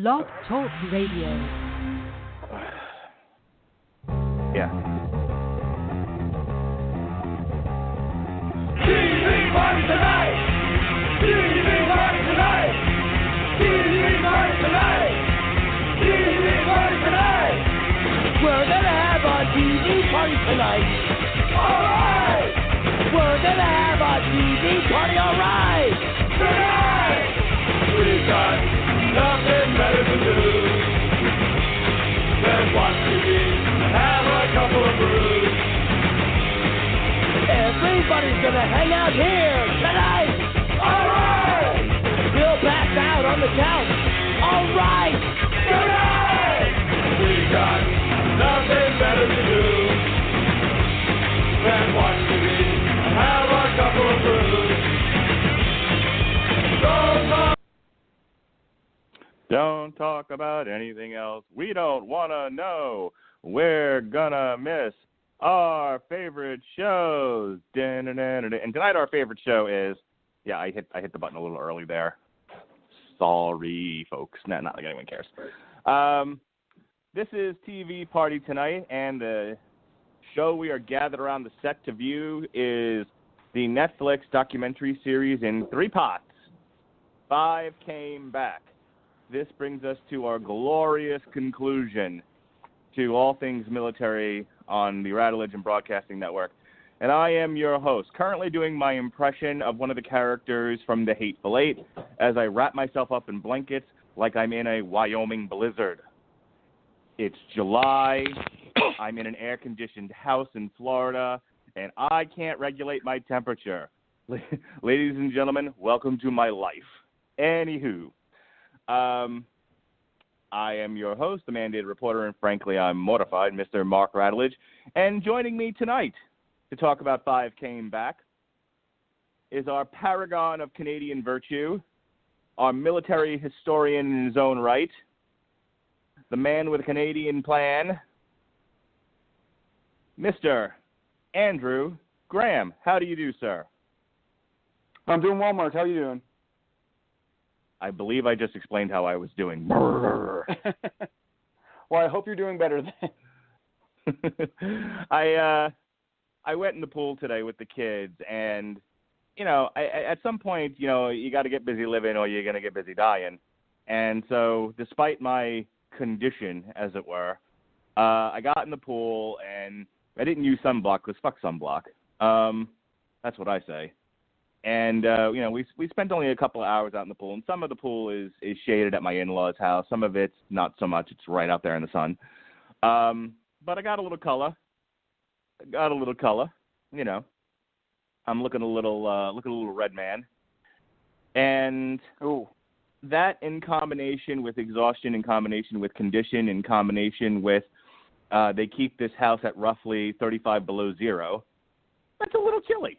Blog Talk Radio. Yeah. TV party tonight! TV party tonight! TV party tonight! TV party tonight! We're gonna have a TV party tonight! Alright! We're gonna have a TV party, alright! Tonight! We got nothing better to do than watch TV and have a couple of brews. Everybody's gonna hang out here tonight. All right. We'll pass out on the couch. All right. Tonight. We got nothing better to do than watch TV and have a couple of brews. Don't talk about anything else. We don't want to know. We're gonna miss our favorite shows. And tonight our favorite show is, I hit the button a little early there. Sorry, folks. Not like anyone cares. This is TV Party Tonight, and the show we are gathered around the set to view is the Netflix documentary series in 3 parts. 5 Came Back. This brings us to our glorious conclusion to all things military on the Radulich and Broadcasting Network. And I am your host, currently doing my impression of one of the characters from The Hateful Eight as I wrap myself up in blankets like I'm in a Wyoming blizzard. It's July. I'm in an air-conditioned house in Florida, and I can't regulate my temperature. Ladies and gentlemen, welcome to my life. Anywho. I am your host, the mandated reporter, and frankly, I'm mortified, Mr. Mark Radulich. And joining me tonight to talk about 5 Came Back is our paragon of Canadian virtue, our military historian in his own right, the man with a Canadian plan, Mr. Andrew Graham. How do you do, sir? I'm doing well, Mark. How are you doing? I believe I just explained how I was doing. Well, I hope you're doing better then. I went in the pool today with the kids, and, at some point, you got to get busy living or you're going to get busy dying. And so despite my condition, as it were, I got in the pool, and I didn't use sunblock because fuck sunblock. That's what I say. And, we spent only a couple of hours out in the pool, and some of the pool is shaded at my in-laws' house. Some of it's not so much. It's right out there in the sun. But I got a little color. I'm looking a little red man. And that in combination with exhaustion, in combination with condition, in combination with they keep this house at roughly 35 below zero, that's a little chilly.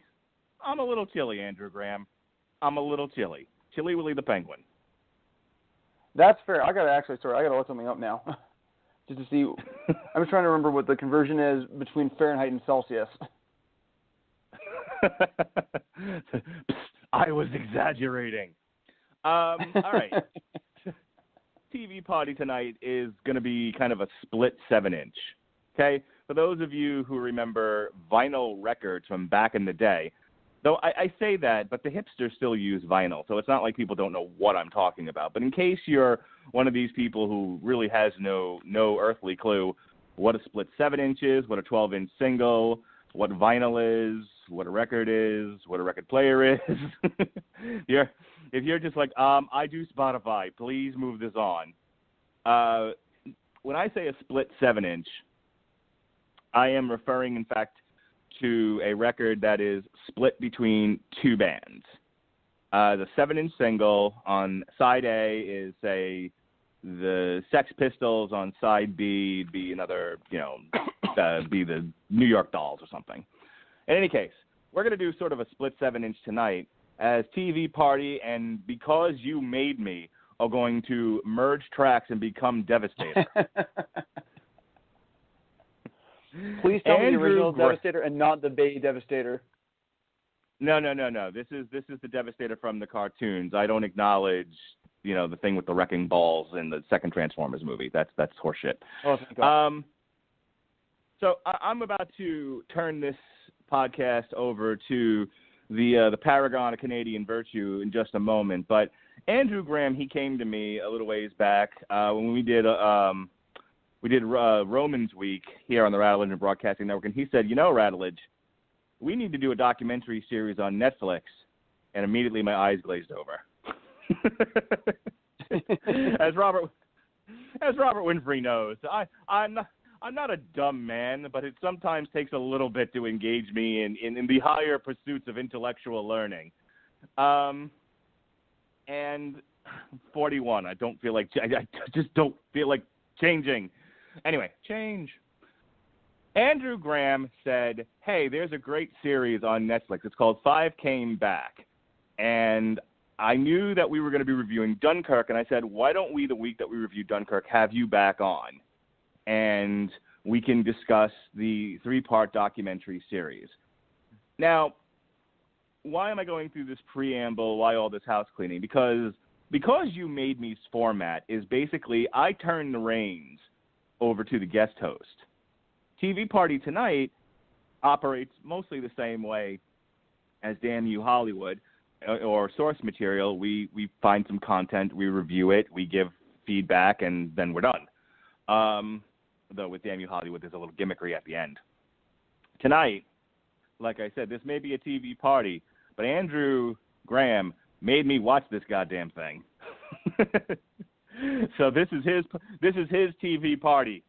I'm a little chilly, Andrew Graham. I'm a little chilly. Chilly Willy the Penguin. That's fair. I got to look something up now. Just to see. I'm just trying to remember what the conversion is between Fahrenheit and Celsius. I was exaggerating. All right. TV Party Tonight is going to be kind of a split 7-inch. Okay? For those of you who remember vinyl records from back in the day, though I say that, but the hipsters still use vinyl, so it's not like people don't know what I'm talking about. But in case you're one of these people who really has no earthly clue what a split 7-inch is, what a 12-inch single, what vinyl is, what a record is, what a record player is, if you're just like, I do Spotify, please move this on. When I say a split 7-inch, I am referring, in fact, to a record that is split between 2 bands. The 7-inch single on side A is, say, the Sex Pistols. On side B be another, be the New York Dolls or something. In any case, we're going to do sort of a split 7-inch tonight as TV Party and Because You Made Me are going to merge tracks and become Devastator. Please tell me the original Devastator and not the Bay Devastator. No. This is the Devastator from the cartoons. I don't acknowledge the thing with the wrecking balls in the second Transformers movie. That's horseshit. Oh, thank God. So I'm about to turn this podcast over to the paragon of Canadian virtue in just a moment, but Andrew Graham, he came to me a little ways back when we did Romans Week here on the Rattledge and Broadcasting Network, and he said, Rattledge, we need to do a documentary series on Netflix, and immediately my eyes glazed over. As Robert Winfrey knows, I'm not a dumb man, but it sometimes takes a little bit to engage me in the higher pursuits of intellectual learning. And 41, I just don't feel like changing. Anyway, change. Andrew Graham said, hey, there's a great series on Netflix. It's called Five Came Back. And I knew that we were going to be reviewing Dunkirk, and I said, why don't we, the week that we review Dunkirk, have you back on? And we can discuss the 3-part documentary series. Now, why am I going through this preamble? Why all this house cleaning? Because You Made Me's format is basically I turn the reins over to the guest host. TV Party Tonight operates mostly the same way as Damn You Hollywood or source material. We find some content, we review it, we give feedback, and then we're done. Though with Damn You Hollywood, there's a little gimmickry at the end. Tonight, like I said, this may be a TV party, but Andrew Graham made me watch this goddamn thing. So this is his TV party.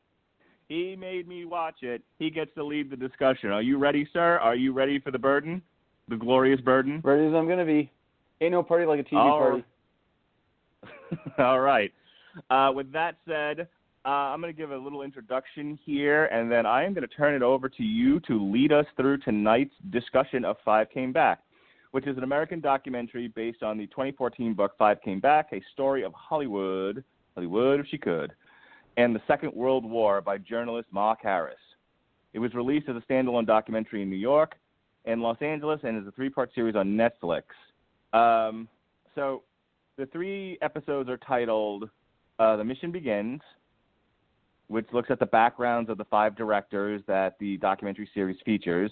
He made me watch it. He gets to lead the discussion. Are you ready, sir? Are you ready for the burden? The glorious burden? Ready as I'm going to be. Ain't no party like a TV party. All right. With that said, I'm going to give a little introduction here, and then I am going to turn it over to you to lead us through tonight's discussion of Five Came Back, which is an American documentary based on the 2014 book Five Came Back, a story of Hollywood if she could, and the Second World War by journalist Mark Harris. It was released as a standalone documentary in New York and Los Angeles and is a 3-part series on Netflix. So the 3 episodes are titled The Mission Begins, which looks at the backgrounds of the 5 directors that the documentary series features.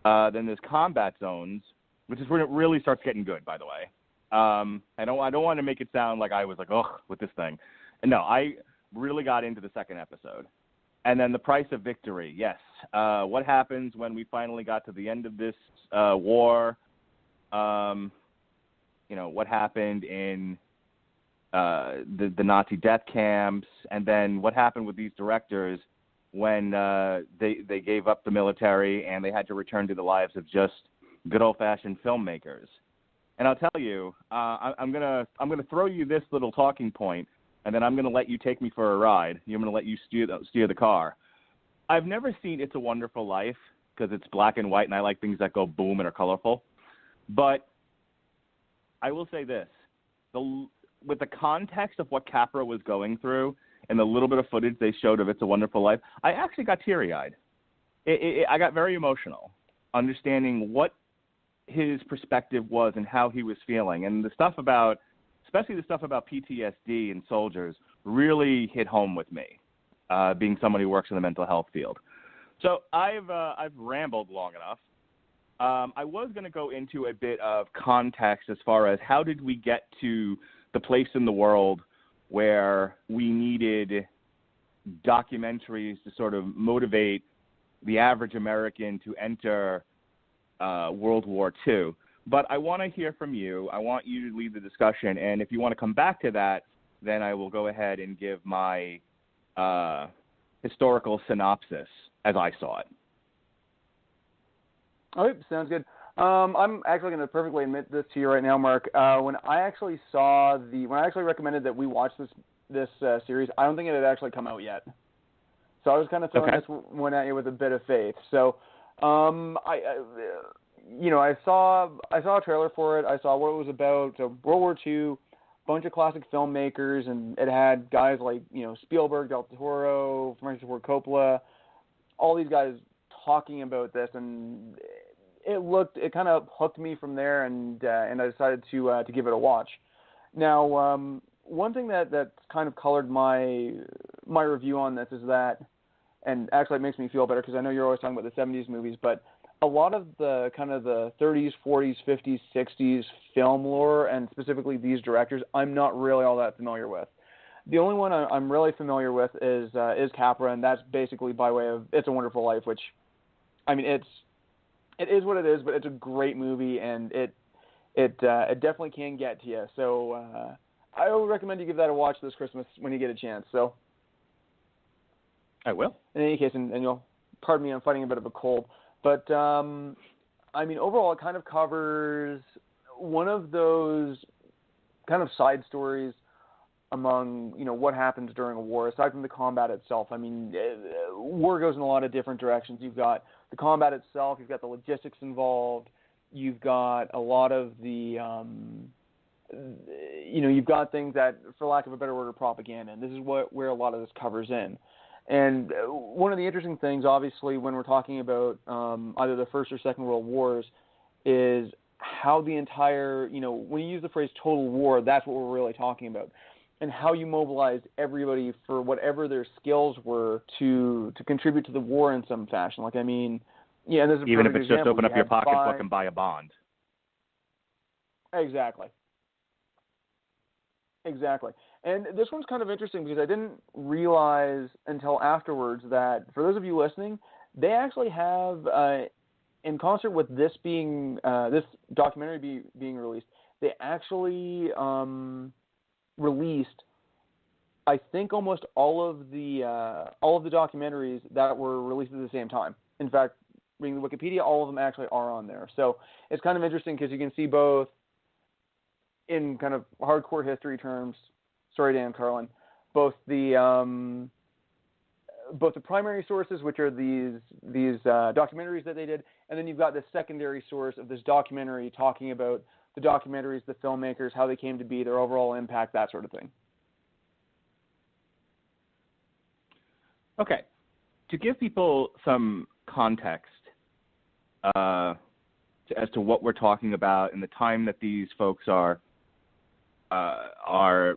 Then there's Combat Zones, which is when it really starts getting good, by the way. I don't want to make it sound like I was like, ugh, with this thing. And no, I really got into the second episode. And then The Price of Victory, yes. What happens when we finally got to the end of this war? What happened in the Nazi death camps, and then what happened with these directors when they gave up the military and they had to return to the lives of just good old-fashioned filmmakers. And I'll tell you, I'm gonna throw you this little talking point, and then I'm gonna let you take me for a ride. I'm gonna let you steer the car. I've never seen It's a Wonderful Life because it's black and white, and I like things that go boom and are colorful. But I will say this: with the context of what Capra was going through and the little bit of footage they showed of It's a Wonderful Life, I actually got teary-eyed. I got very emotional, understanding what his perspective was and how he was feeling. And especially the stuff about PTSD and soldiers really hit home with me, being someone who works in the mental health field. So I've rambled long enough. I was going to go into a bit of context as far as how did we get to the place in the world where we needed documentaries to sort of motivate the average American to enter World War II. But I want to hear from you. I want you to lead the discussion. And if you want to come back to that, then I will go ahead and give my historical synopsis as I saw it. All right, sounds good. I'm actually going to perfectly admit this to you right now, Mark. When I actually recommended that we watch this series, I don't think it had actually come out yet. So I was kind of throwing this one at you with a bit of faith. So I saw a trailer for it. I saw what it was about. So World War II, bunch of classic filmmakers, and it had guys like Spielberg, Del Toro, Francis Ford Coppola, all these guys talking about this, and it kind of hooked me from there, and I decided to give it a watch. Now, one thing that's kind of colored my review on this is that, and actually it makes me feel better because I know you're always talking about the 70s movies, but a lot of the kind of the 30s, 40s, 50s, 60s film lore, and specifically these directors, I'm not really all that familiar with. The only one I'm really familiar with is Capra, and that's basically by way of It's a Wonderful Life, which, I mean, it is what it is, but it's a great movie, and it definitely can get to you. So I would recommend you give that a watch this Christmas when you get a chance. So I will. In any case, and you'll pardon me, I'm fighting a bit of a cold, but I mean, overall, it kind of covers one of those kind of side stories among, you know, what happens during a war, aside from the combat itself. I mean, war goes in a lot of different directions. You've got the combat itself, you've got the logistics involved, you've got a lot of the, you know, you've got things that, for lack of a better word, are propaganda, and this is where a lot of this covers in. And one of the interesting things, obviously, when we're talking about either the First or Second World Wars, is how the entire, you know, when you use the phrase total war, that's what we're really talking about. And how you mobilized everybody for whatever their skills were to contribute to the war in some fashion. Like, I mean, yeah, and even if it's just open up your pocketbook and buy a bond. Exactly. And this one's kind of interesting because I didn't realize until afterwards that, for those of you listening, they actually have, in concert with this being this documentary being released, they actually released, I think, almost all of the documentaries that were released at the same time. In fact, reading the Wikipedia, all of them actually are on there. So it's kind of interesting because you can see both, in kind of hardcore history terms, sorry, Dan Carlin, both the primary sources, which are these documentaries that they did, and then you've got the secondary source of this documentary talking about the documentaries, the filmmakers, how they came to be, their overall impact, that sort of thing. Okay. To give people some context as to what we're talking about and the time that these folks are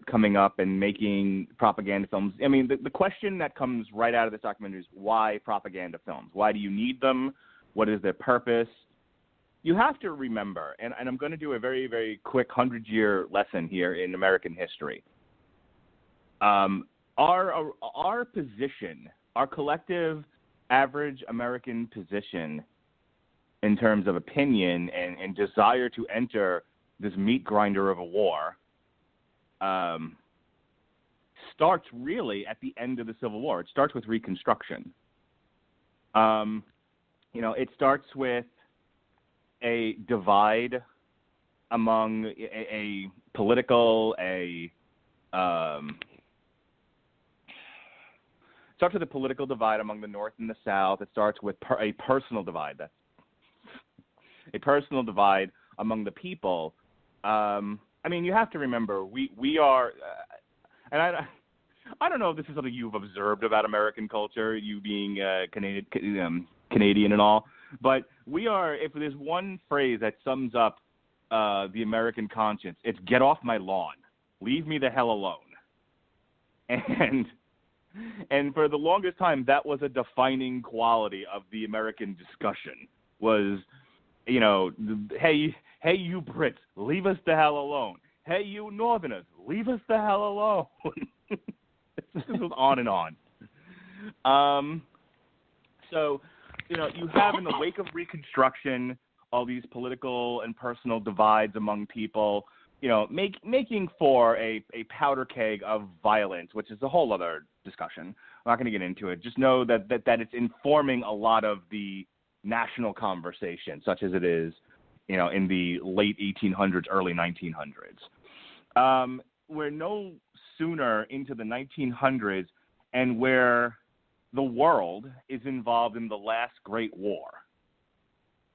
coming up and making propaganda films. I mean, the question that comes right out of this documentary is, why propaganda films? Why do you need them? What is their purpose? You have to remember, and I'm going to do a very, very quick 100-year lesson here in American history. Our position, our collective average American position in terms of opinion and desire to enter this meat grinder of a war starts really at the end of the Civil War. It starts with Reconstruction. You know, it starts with a divide among a political, starts with a political divide among the North and the South. It starts with a personal divide. That's a personal divide among the people. I mean, you have to remember, we are, and I don't know if this is something you've observed about American culture, you being Canadian and all, but we are, if there's one phrase that sums up the American conscience, it's "get off my lawn, leave me the hell alone." And for the longest time, that was a defining quality of the American discussion, was, you know, hey, you Brits, leave us the hell alone. Hey, you Northerners, leave us the hell alone. This was on and on. So, you know, you have, in the wake of Reconstruction, all these political and personal divides among people, you know, making for a powder keg of violence, which is a whole other discussion. I'm not going to get into it. Just know that it's informing a lot of the national conversation, such as it is, you know, in the late 1800s, early 1900s. We're no sooner into the 1900s and where the world is involved in the last Great War.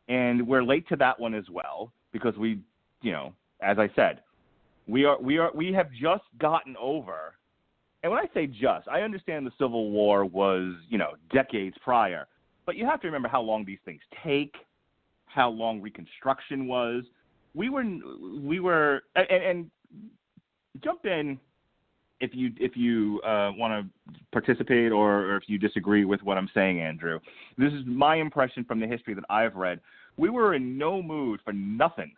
And we're late to that one as well, because we, you know, as I said, we have just gotten over, and when I say just, I understand the Civil War was, you know, decades prior, but you have to remember how long these things take, how long Reconstruction was. We were, and jump in if you want to participate or if you disagree with what I'm saying, Andrew. This is my impression from the history that I've read. We were in no mood for nothing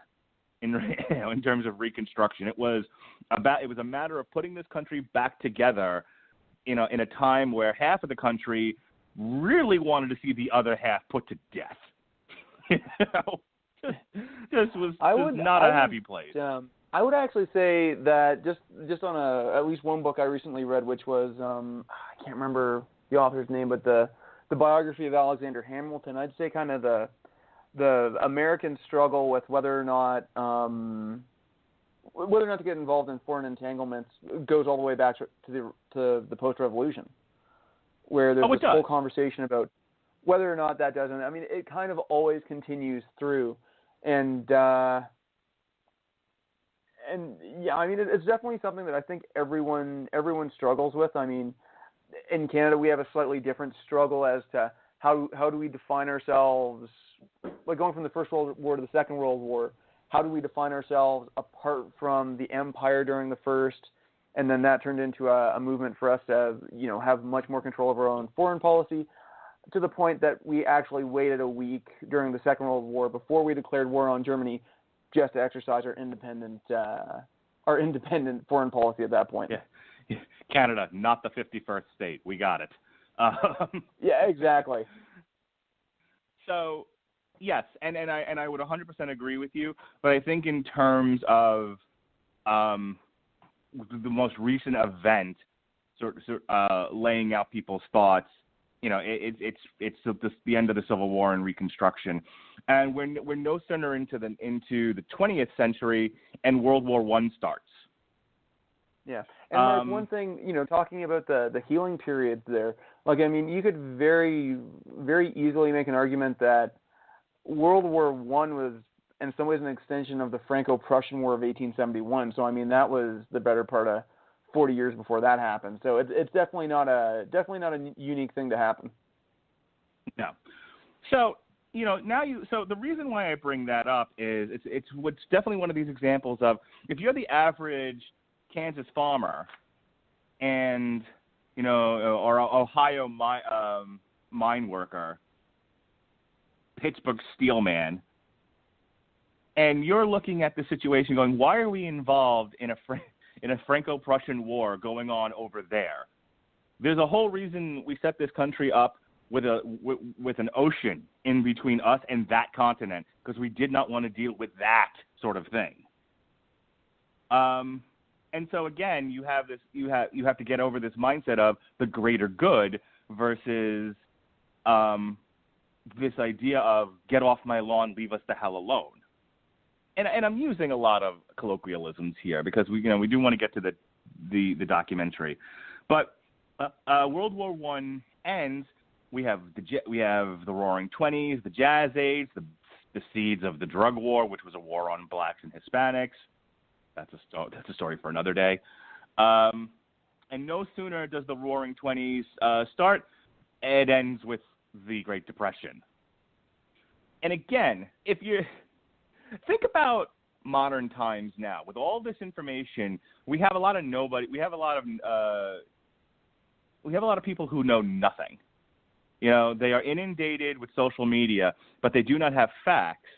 in terms of Reconstruction. It was a matter of putting this country back together in a time where half of the country really wanted to see the other half put to death. This was not a happy place. I would actually say that just on at least one book I recently read, which was I can't remember the author's name, but the biography of Alexander Hamilton. I'd say kind of the American struggle with whether or not to get involved in foreign entanglements goes all the way back to the post-revolution, where there's this whole conversation about whether or not that doesn't. I mean, it kind of always continues through, and yeah, I mean, it's definitely something that I think everyone struggles with. I mean, in Canada, we have a slightly different struggle as to how do we define ourselves, like going from the First World War to the Second World War. How do we define ourselves apart from the Empire during the First? And then that turned into a movement for us to, have much more control of our own foreign policy, to the point that we actually waited a week during the Second World War before we declared war on Germany, just to exercise our independent foreign policy at that point. Yeah. Canada, not the 51st state. We got it. Yeah, exactly. So, yes, and I would 100% agree with you, but I think in terms of the most recent event, laying out people's thoughts, it's the end of the Civil War and Reconstruction, and we're no sooner into the 20th century, and World War I starts. Yeah, and there's one thing, talking about the healing periods there. Like, I mean, you could very, very easily make an argument that World War I was, in some ways, an extension of the Franco-Prussian War of 1871. So, I mean, that was the better part of 40 years before that happened. So, it's definitely not a unique thing to happen. No. So, so the reason why I bring that up is it's definitely one of these examples of, if you're the average Kansas farmer and, or Ohio mine worker, Pittsburgh steelman, and you're looking at the situation going, why are we involved in a Franco-Prussian war going on over there? There's a whole reason we set this country up with an ocean in between us and that continent, because we did not want to deal with that sort of thing. And so again, you have to get over this mindset of the greater good versus this idea of get off my lawn, leave us the hell alone. And I'm using a lot of colloquialisms here because we do want to get to the documentary. But World War I ends. We have the Roaring '20s, the Jazz Age, the seeds of the drug war, which was a war on blacks and Hispanics. That's a story for another day. And no sooner does the Roaring '20s start, it ends with the Great Depression. And again, if you think about modern times now, with all this information, we have a lot of people who know nothing. They are inundated with social media, but they do not have facts,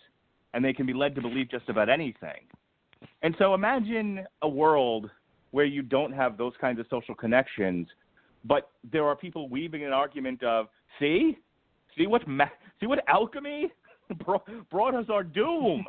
and they can be led to believe just about anything. And so imagine a world where you don't have those kinds of social connections, but there are people weaving an argument of, see what alchemy brought us our doom.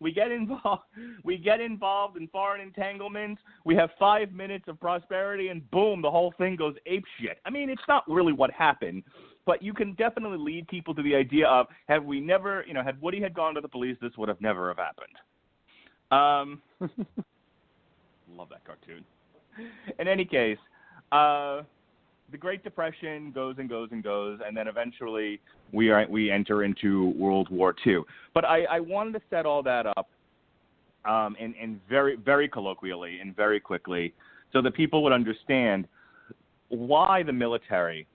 We get involved in foreign entanglements. We have 5 minutes of prosperity, and boom, the whole thing goes apeshit. I mean, it's not really what happened, but you can definitely lead people to the idea of, had Woody had gone to the police, this would have never have happened. Love that cartoon. In any case, the Great Depression goes and goes and goes, and then eventually we enter into World War II. But I wanted to set all that up and very, very colloquially and very quickly so that people would understand why the military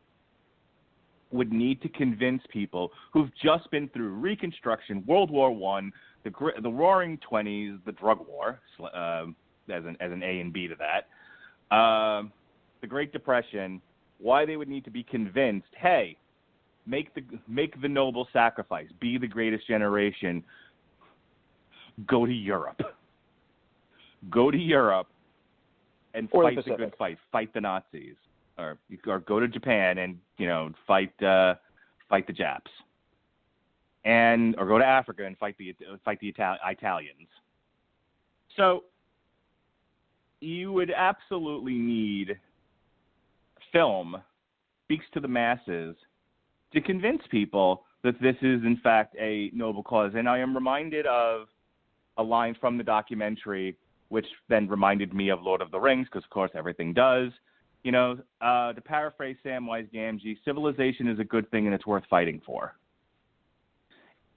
would need to convince people who've just been through Reconstruction, World War I, the Roaring '20s, the drug war, as an A and B to that, the Great Depression, why they would need to be convinced, hey, make the noble sacrifice, be the greatest generation, go to Europe. Go to Europe and fight the good fight. Fight the Nazis. Or go to Japan and, fight the Japs. Or go to Africa and fight the Italians. So you would absolutely need film speaks to the masses to convince people that this is in fact a noble cause. And I am reminded of a line from the documentary, which then reminded me of Lord of the Rings, because of course everything does. To paraphrase Samwise Gamgee, civilization is a good thing and it's worth fighting for.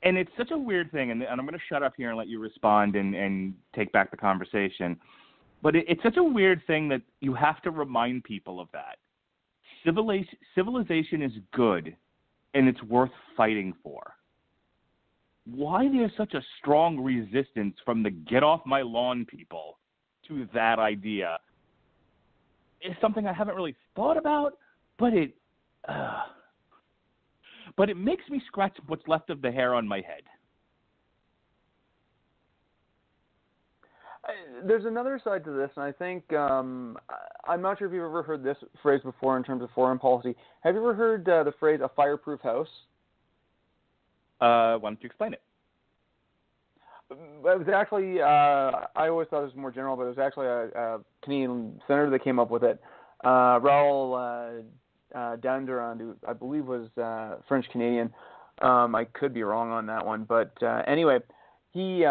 And it's such a weird thing, and I'm going to shut up here and let you respond and take back the conversation. But it's such a weird thing that you have to remind people of that. Civilization is good, and it's worth fighting for. Why there's such a strong resistance from the get-off-my-lawn people to that idea is something I haven't really thought about, but it makes me scratch what's left of the hair on my head. There's another side to this, and I think I'm not sure if you've ever heard this phrase before in terms of foreign policy. Have you ever heard the phrase "a fireproof house"? Why don't you explain it? It was actually I always thought it was more general, but it was actually a Canadian senator that came up with it. Raoul Dandurand, who I believe was French Canadian. I could be wrong on that one, but anyway, he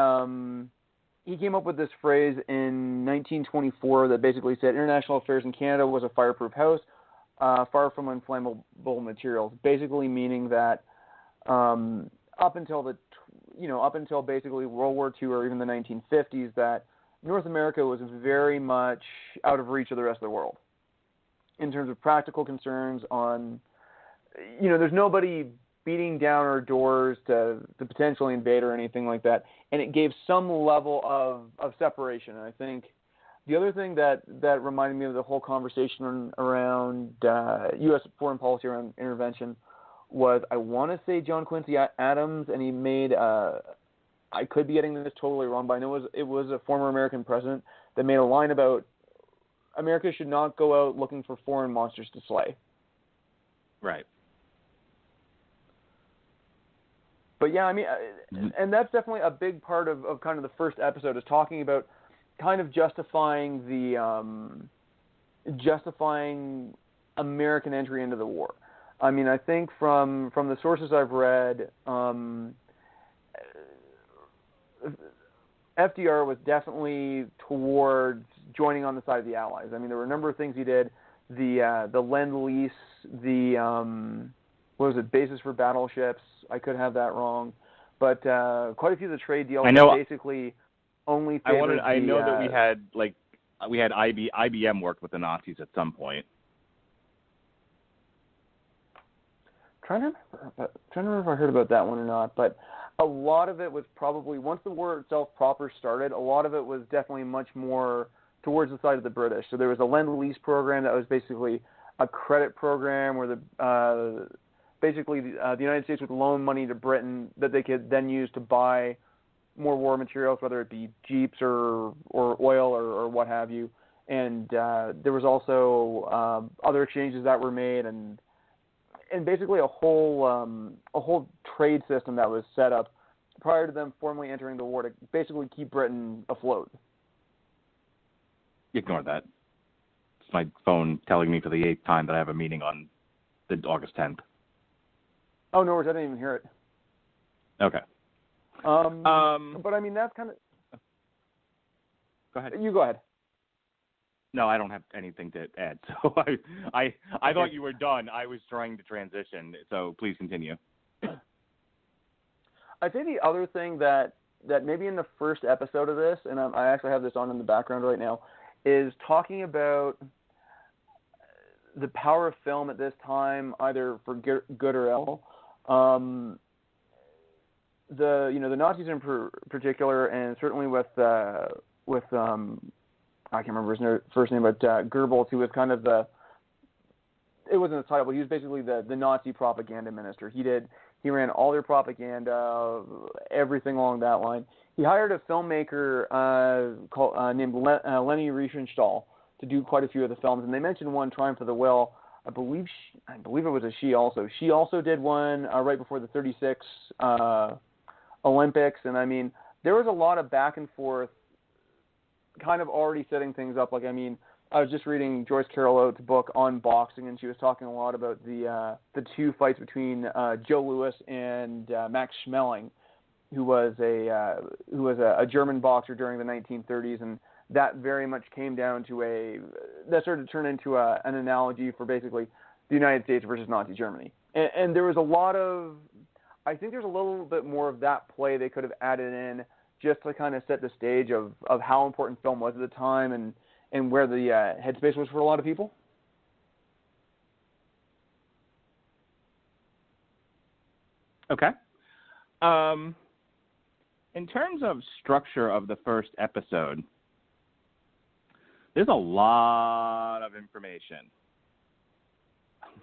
came up with this phrase in 1924 that basically said international affairs in Canada was a fireproof house, far from inflammable materials. Basically meaning that up until basically World War II or even the 1950s, that North America was very much out of reach of the rest of the world in terms of practical concerns on, there's nobody beating down our doors to potentially invade or anything like that. And it gave some level of separation. And I think the other thing that reminded me of the whole conversation around U.S. foreign policy around intervention was, I want to say John Quincy Adams, and he made, I could be getting this totally wrong, but I know it was a former American president that made a line about America should not go out looking for foreign monsters to slay. Right. But yeah, I mean, and that's definitely a big part of kind of the first episode, is talking about kind of justifying American entry into the war. I mean, I think from the sources I've read, FDR was definitely towards joining on the side of the Allies. I mean, there were a number of things he did. The Lend-Lease, bases for battleships. I could have that wrong, but quite a few of the trade deals basically only favored I know that we had IBM worked with the Nazis at some point. Trying to remember if I heard about that one or not, but a lot of it was probably, once the war itself proper started, a lot of it was definitely much more towards the side of the British. So there was a Lend-Lease program that was basically a credit program where the United States would loan money to Britain that they could then use to buy more war materials, whether it be jeeps or oil or what have you. And there was also other exchanges that were made, and basically a whole trade system that was set up prior to them formally entering the war to basically keep Britain afloat. Ignore that. It's my phone telling me for the 8th time that I have a meeting on the August 10th. Oh, no worries. I didn't even hear it. Okay. But I mean, that's kind of... Go ahead. You go ahead. No, I don't have anything to add. So I thought you were done. I was trying to transition. So please continue. I think the other thing that maybe in the first episode of this, and I actually have this on in the background right now, is talking about the power of film at this time, either for good or ill. The Nazis in particular, and certainly with I can't remember his first name, but Goebbels, who was kind of it wasn't the title, but he was basically the Nazi propaganda minister. He ran all their propaganda, everything along that line. He hired a filmmaker named Leni Riefenstahl to do quite a few of the films, and they mentioned one, Triumph of the Will. I believe it was a she also. She also did one right before the 36 Olympics, and I mean, there was a lot of back and forth, kind of already setting things up. Like, I mean, I was just reading Joyce Carol Oates' book on boxing, and she was talking a lot about the two fights between Joe Louis and Max Schmeling, who was a German boxer during the 1930s, and that very much came down to that started to turn into an analogy for basically the United States versus Nazi Germany. And there was a lot of, I think there's a little bit more of that play they could have added in just to kind of set the stage of how important film was at the time and where the headspace was for a lot of people. Okay. In terms of structure of the first episode, there's a lot of information.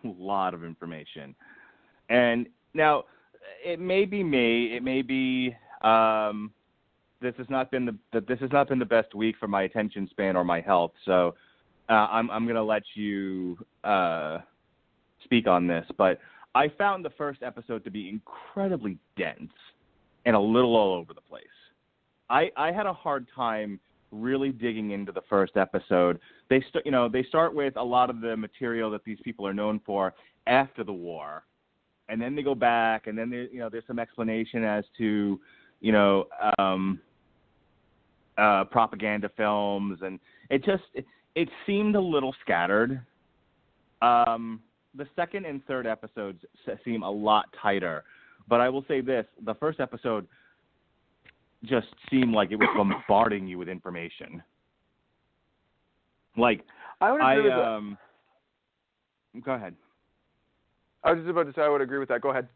A lot of information. And now, it may be me. It may be this has not been the best week for my attention span or my health. So I'm going to let you speak on this. But I found the first episode to be incredibly dense and a little all over the place. I had a hard time really digging into the first episode. They start with a lot of the material that these people are known for after the war, and then they go back, and then there's some explanation as to propaganda films, and it seemed a little scattered. The second and third episodes seem a lot tighter, but I will say this: the first episode just seemed like it was bombarding you with information. Like, I would agree with that. Go ahead. I was just about to say I would agree with that. Go ahead.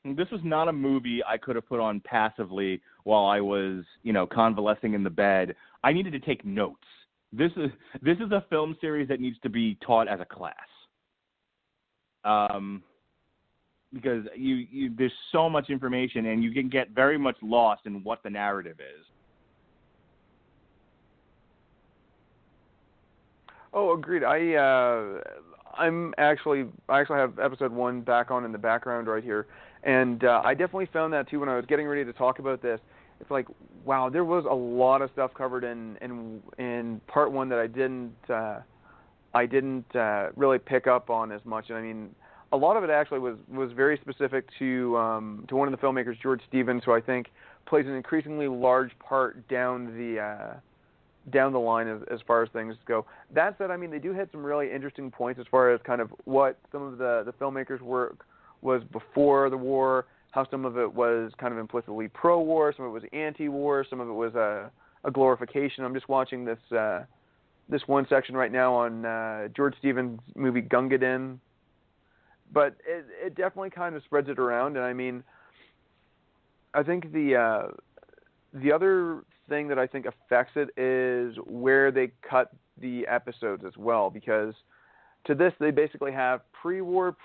This was not a movie I could have put on passively while I was, convalescing in the bed. I needed to take notes. This is a film series that needs to be taught as a class. Because there's so much information, and you can get very much lost in what the narrative is. Oh, agreed. I actually have episode 1 back on in the background right here, and I definitely found that too when I was getting ready to talk about this. It's like, wow, there was a lot of stuff covered in part 1 that I didn't really pick up on as much. And I mean, a lot of it actually was very specific to one of the filmmakers, George Stevens, who I think plays an increasingly large part down the line as far as things go. That said, I mean, they do hit some really interesting points as far as kind of what some of the filmmakers' work was before the war, how some of it was kind of implicitly pro-war, some of it was anti-war, some of it was a glorification. I'm just watching this one section right now on George Stevens' movie Gunga Din. But it definitely kind of spreads it around, and I mean, I think the other thing that I think affects it is where they cut the episodes as well, because to this they basically have pre-war,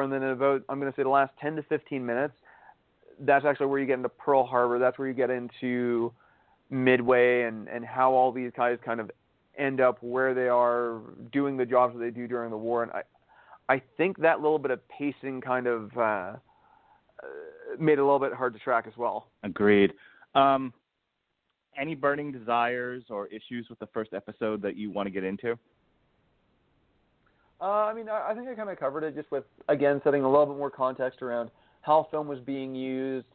and then about, I'm going to say, the last 10 to 15 minutes, that's actually where you get into Pearl Harbor. That's where you get into Midway and how all these guys kind of end up where they are doing the jobs that they do during the war. And I think that little bit of pacing kind of made it a little bit hard to track as well. Agreed. Any burning desires or issues with the first episode that you want to get into? I mean, I think I kind of covered it just with, again, setting a little bit more context around how film was being used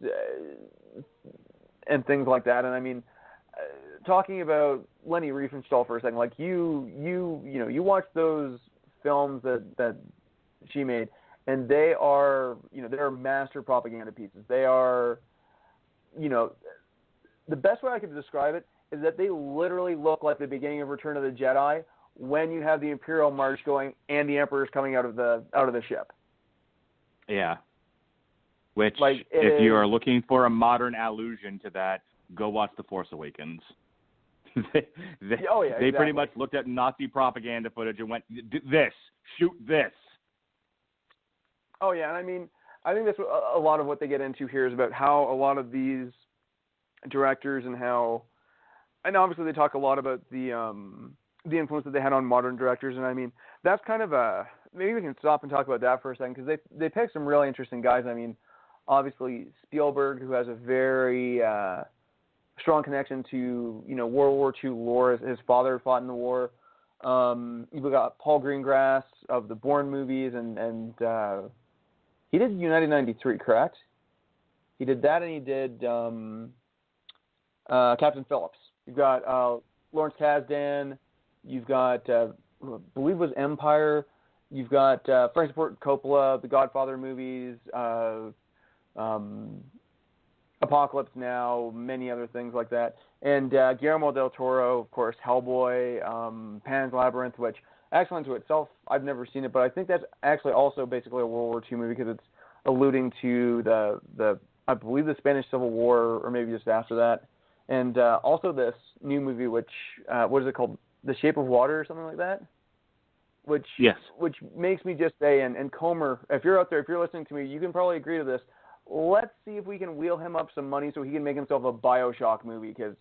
and things like that. And I mean, talking about Leni Riefenstahl for a second, like you watch those films that she made, and they are master propaganda pieces. They are, the best way I could describe it is that they literally look like the beginning of Return of the Jedi when you have the Imperial March going and the Emperor's coming out of the ship. Yeah. Which, if you are looking for a modern allusion to that, go watch The Force Awakens. Yeah, They pretty exactly. much looked at Nazi propaganda footage and went, this, shoot this. Oh yeah, and I mean, I think that's a lot of what they get into here is about how a lot of these directors and how, and obviously they talk a lot about the influence that they had on modern directors, and I mean that's kind of maybe we can stop and talk about that for a second because they picked some really interesting guys. I mean, obviously Spielberg, who has a very strong connection to World War II lore. His father fought in the war. You've got Paul Greengrass of the Bourne movies, and he did United 93, correct? He did that, and he did Captain Phillips. You've got Lawrence Kasdan. You've got, I believe it was Empire. You've got Francis Ford Coppola, the Godfather movies, Apocalypse Now, many other things like that. And Guillermo del Toro, of course, Hellboy, Pan's Labyrinth, which actually unto itself, I've never seen it, but I think that's actually also basically a World War II movie because it's alluding to the I believe the Spanish Civil War, or maybe just after that. And also this new movie, which, what is it called? The Shape of Water or something like that? Which makes me just say, and Comer, if you're out there, if you're listening to me, you can probably agree to this. Let's see if we can wheel him up some money so he can make himself a BioShock movie, because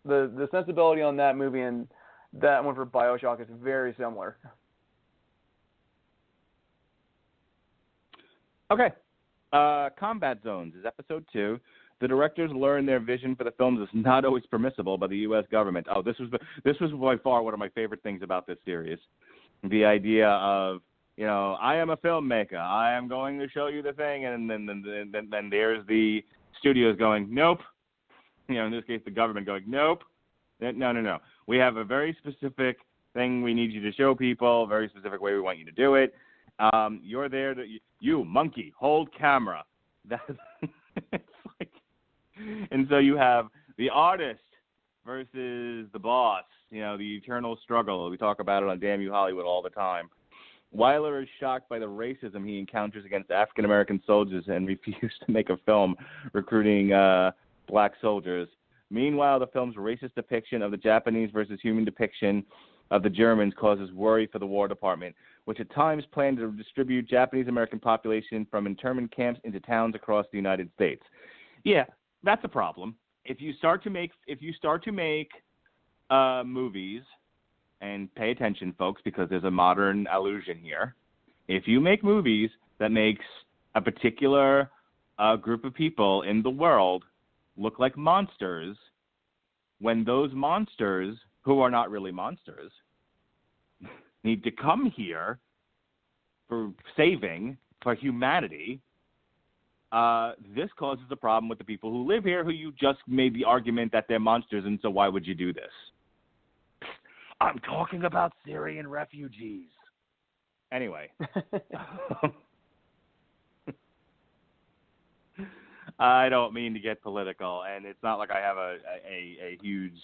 the sensibility on that movie and that one for BioShock is very similar. Okay. Combat Zones is episode 2. The directors learned their vision for the films is not always permissible by the U.S. government. Oh, this was by far one of my favorite things about this series. The idea of, I am a filmmaker. I am going to show you the thing, and then there's the studios going, nope. In this case, the government going, nope. No. We have a very specific thing we need you to show people, a very specific way we want you to do it. You're there you monkey, hold camera. It's like, and so you have the artist versus the boss. The eternal struggle. We talk about it on Damn You Hollywood all the time. Weiler is shocked by the racism he encounters against African-American soldiers and refuses to make a film recruiting black soldiers. Meanwhile, the film's racist depiction of the Japanese versus human depiction of the Germans causes worry for the War Department, which at times planned to distribute Japanese-American population from internment camps into towns across the United States. Yeah, that's a problem. If you start to make movies, and pay attention, folks, because there's a modern allusion here. If you make movies that makes a particular group of people in the world look like monsters, when those monsters, who are not really monsters, need to come here for saving, for humanity, this causes a problem with the people who live here, who you just made the argument that they're monsters, and so why would you do this? I'm talking about Syrian refugees. Anyway. I don't mean to get political, and it's not like I have a huge,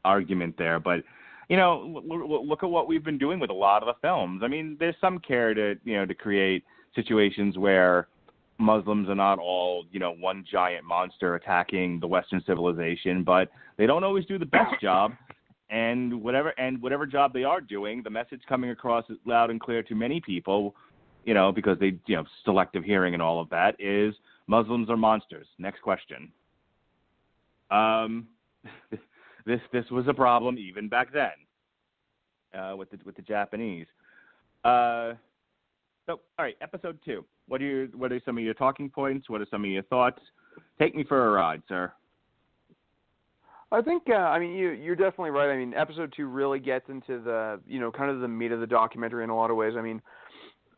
argument there, but, look at what we've been doing with a lot of the films. I mean, there's some care to create situations where Muslims are not all, one giant monster attacking the Western civilization, but they don't always do the best job. And whatever job they are doing, the message coming across loud and clear to many people, because they, selective hearing and all of that, is Muslims are monsters. Next question. This was a problem even back then, with the Japanese. So, all right, episode 2. What are some of your talking points? What are some of your thoughts? Take me for a ride, sir. I think, you're definitely right. I mean, episode 2 really gets into the, kind of the meat of the documentary in a lot of ways. I mean,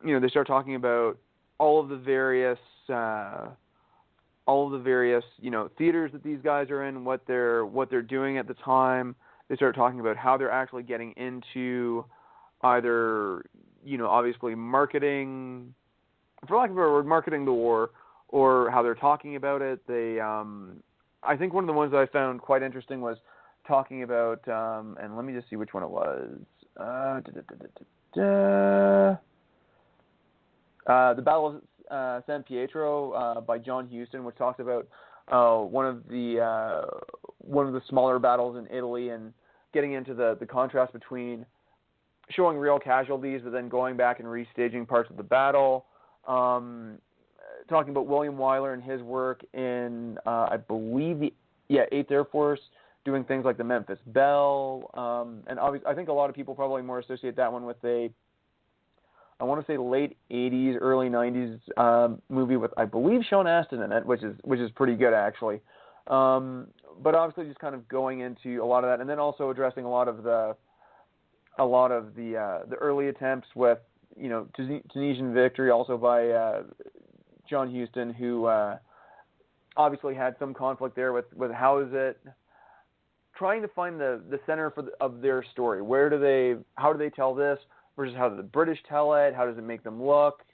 they start talking about all of the various, theaters that these guys are in, what they're doing at the time. They start talking about how they're actually getting into either, obviously marketing, for lack of a better word, marketing the war, or how they're talking about it. They, I think one of the ones that I found quite interesting was talking about, and let me just see which one it was. The Battle of San Pietro by John Huston, which talks about one of the smaller battles in Italy, and getting into the contrast between showing real casualties but then going back and restaging parts of the battle. Talking about William Wyler and his work in, I believe, 8th Air Force, doing things like the Memphis Belle. And obviously, I think a lot of people probably more associate that one with I want to say late 80s, early 90s movie with, I believe, Sean Astin in it, which is pretty good, actually. But obviously just kind of going into a lot of that, and then also addressing a lot of the early attempts with, Tunisian Victory, also by John Huston, who obviously had some conflict there with how is it trying to find the center of their story. How do they tell this versus how do the British tell it? How does it make them look?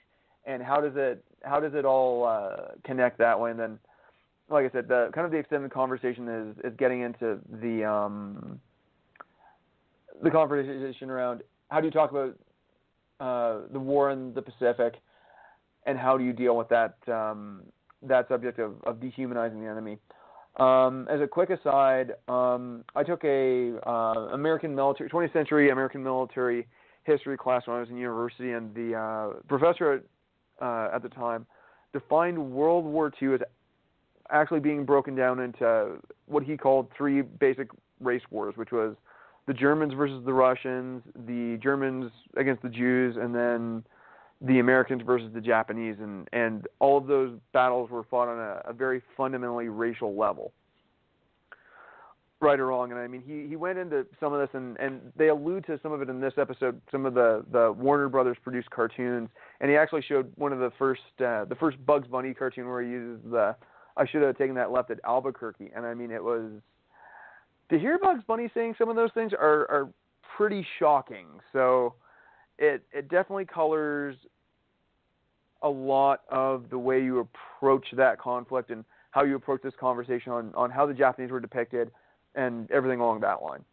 And how does it all connect that way? And then, like I said, the extended conversation is getting into the conversation around how do you talk about the war in the Pacific, and how do you deal with that subject of dehumanizing the enemy. As a quick aside, I took a 20th century American military history class when I was in university, and the professor at the time defined World War II as actually being broken down into what he called 3 basic race wars, which was the Germans versus the Russians, the Germans against the Jews, and then the Americans versus the Japanese. And all of those battles were fought on a very fundamentally racial level, right or wrong. And I mean, he went into some of this, and they allude to some of it in this episode, some of the Warner Brothers produced cartoons. And he actually showed one of the first Bugs Bunny cartoon where he uses I should have taken that left at Albuquerque. And I mean, it was, to hear Bugs Bunny saying some of those things are pretty shocking. So it definitely colors a lot of the way you approach that conflict and how you approach this conversation on how the Japanese were depicted and everything along that line.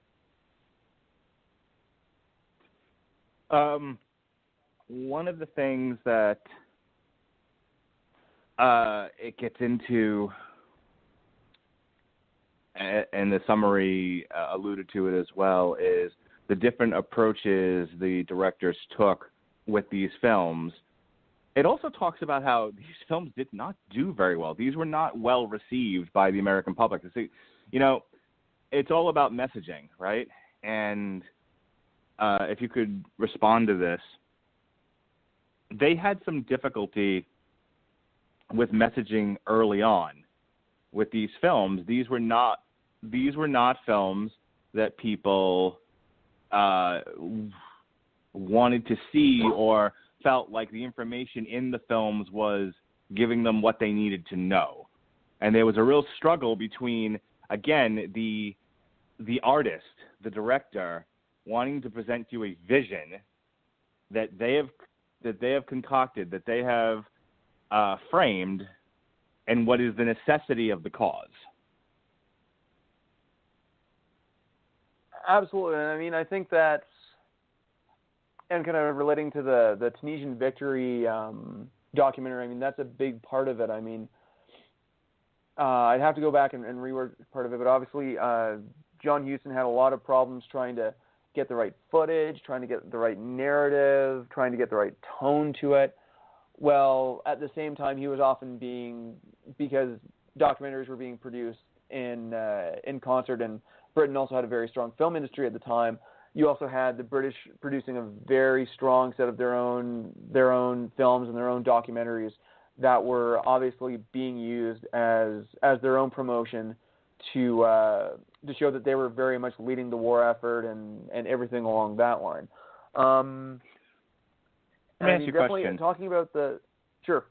One of the things that it gets into, and the summary alluded to it as well, is the different approaches the directors took with these films. It also talks about how these films did not do very well. These were not well received by the American public. It's all about messaging, right? And if you could respond to this, they had some difficulty with messaging early on with these films. These were not films that people wanted to see or felt like the information in the films was giving them what they needed to know. And there was a real struggle between, again, the artist, the director, wanting to present you a vision that they have concocted, that they have framed, and what is the necessity of the cause. Absolutely. I mean, I think that's, and kind of relating to the Tunisian Victory documentary, I mean, that's a big part of it. I mean, I'd have to go back and rework part of it, but obviously John Huston had a lot of problems trying to get the right footage, trying to get the right narrative, trying to get the right tone to it. Well, at the same time, he was often because documentaries were being produced in concert, and Britain also had a very strong film industry at the time. You also had the British producing a very strong set of their own films and their own documentaries that were obviously being used as their own promotion to show that they were very much leading the war effort and everything along that line. Let me ask you a question. Talking about sure.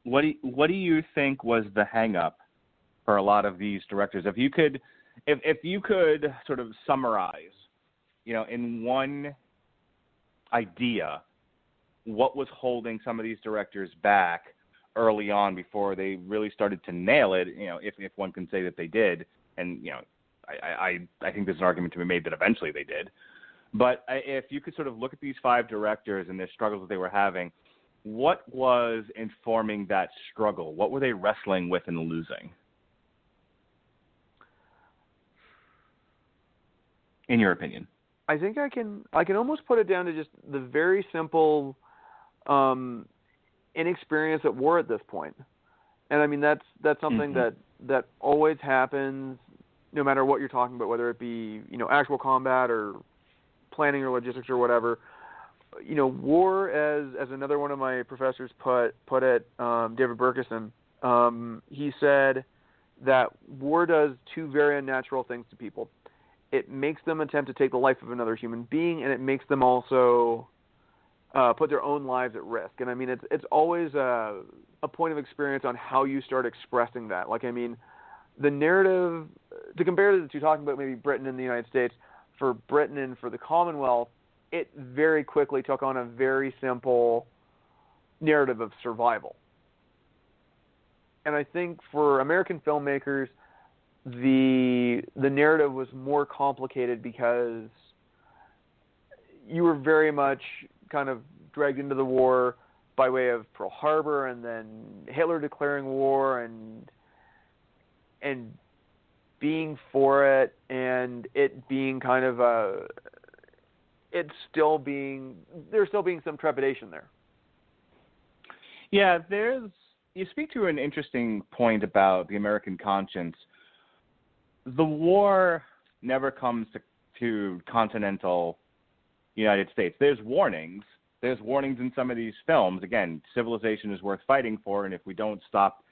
What do you think was the hang-up for a lot of these directors? If you could sort of summarize, in one idea, what was holding some of these directors back early on before they really started to nail it, if one can say that they did. And, I think there's an argument to be made that eventually they did. But if you could sort of look at these 5 directors and their struggles that they were having, what was informing that struggle? What were they wrestling with and losing? in your opinion? I think I can almost put it down to just the very simple inexperience at war at this point. And I mean that's something that always happens no matter what you're talking about, whether it be, actual combat or planning or logistics or whatever. War, as another one of my professors put it, David Berkeson, he said that war does two very unnatural things to people. It makes them attempt to take the life of another human being, and it makes them also put their own lives at risk. And I mean, it's always a point of experience on how you start expressing that. Like, I mean, the narrative, to compare to talking about maybe Britain and the United States, for Britain and for the Commonwealth, it very quickly took on a very simple narrative of survival. And I think for American filmmakers, the narrative was more complicated because you were very much kind of dragged into the war by way of Pearl Harbor and then Hitler declaring war and being for it, and it being kind of there's still being some trepidation there. Yeah, you speak to an interesting point about the American conscience. The war never comes to continental United States. There's warnings. There's warnings in some of these films. Again, civilization is worth fighting for, and if we don't stop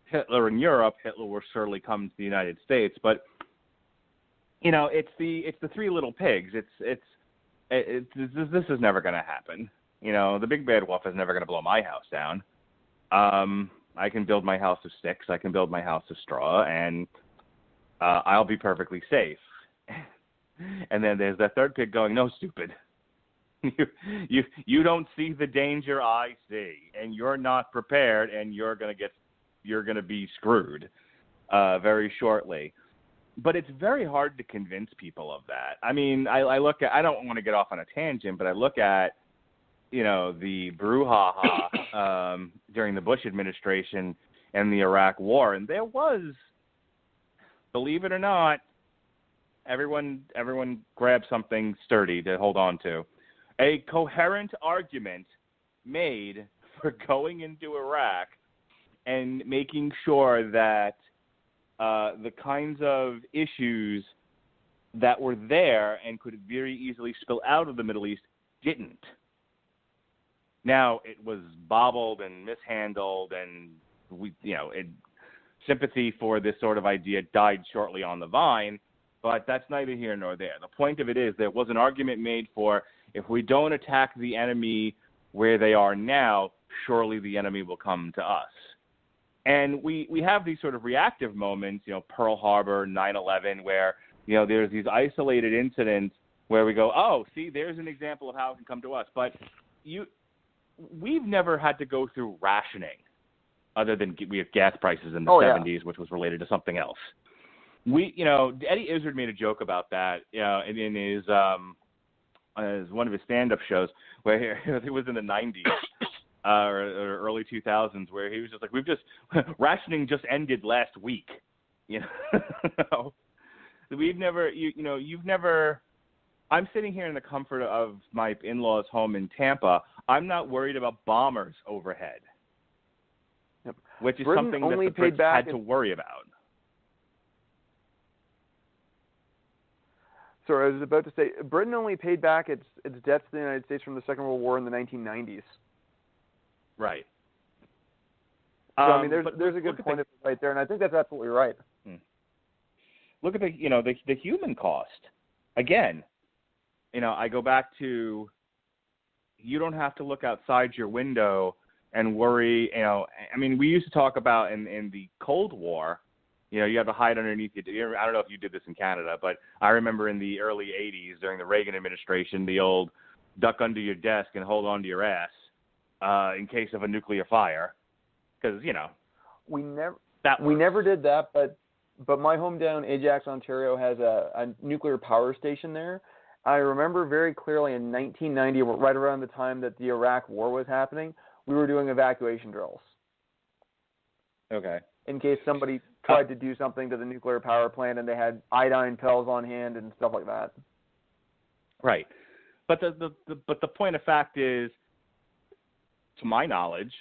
Hitler in Europe, Hitler will surely come to the United States. But it's the Three Little Pigs. This is never going to happen. The big bad wolf is never going to blow my house down. I can build my house of sticks. I can build my house of straw, and I'll be perfectly safe. And then there's that third pig going, no, stupid. You don't see the danger I see, and you're not prepared, and you're going to be screwed very shortly. But it's very hard to convince people of that. I mean, I don't want to get off on a tangent, but I look at, the brouhaha during the Bush administration and the Iraq War, and there was, believe it or not, everyone grabbed something sturdy to hold on to. A coherent argument made for going into Iraq and making sure that the kinds of issues that were there and could very easily spill out of the Middle East didn't. Now, it was bobbled and mishandled, and sympathy for this sort of idea died shortly on the vine, but that's neither here nor there. The point of it is there was an argument made for, if we don't attack the enemy where they are now, surely the enemy will come to us. And we have these sort of reactive moments, Pearl Harbor, 9/11, where, there's these isolated incidents where we go, oh, see, there's an example of how it can come to us. But we've never had to go through rationing, other than we have gas prices in the 70s, which was related to something else. Eddie Izzard made a joke about that in his one of his stand-up shows, where it was in the 90s or early 2000s, where he was just like, rationing just ended last week. We've never, you've never. I'm sitting here in the comfort of my in-laws' home in Tampa. I'm not worried about bombers overhead, which is Britain something that the Brits had to worry about. Sorry, I was about to say, Britain only paid back its debts to the United States from the Second World War in the 1990s. Right. So, I mean, there's a good point right there, and I think that's absolutely right. Look at the human cost. Again, I go back to, you don't have to look outside your window and worry. I mean, we used to talk about in the Cold War, you have to hide underneath your. I don't know if you did this in Canada, but I remember in the early 80s during the Reagan administration, the old duck under your desk and hold on to your ass in case of a nuclear fire, because we never did that, but my hometown, Ajax, Ontario, has a nuclear power station there. I remember very clearly in 1990, right around the time that the Iraq War was happening, we were doing evacuation drills. Okay. In case somebody tried to do something to the nuclear power plant, and they had iodine pills on hand and stuff like that. Right. But the point of fact is, to my knowledge,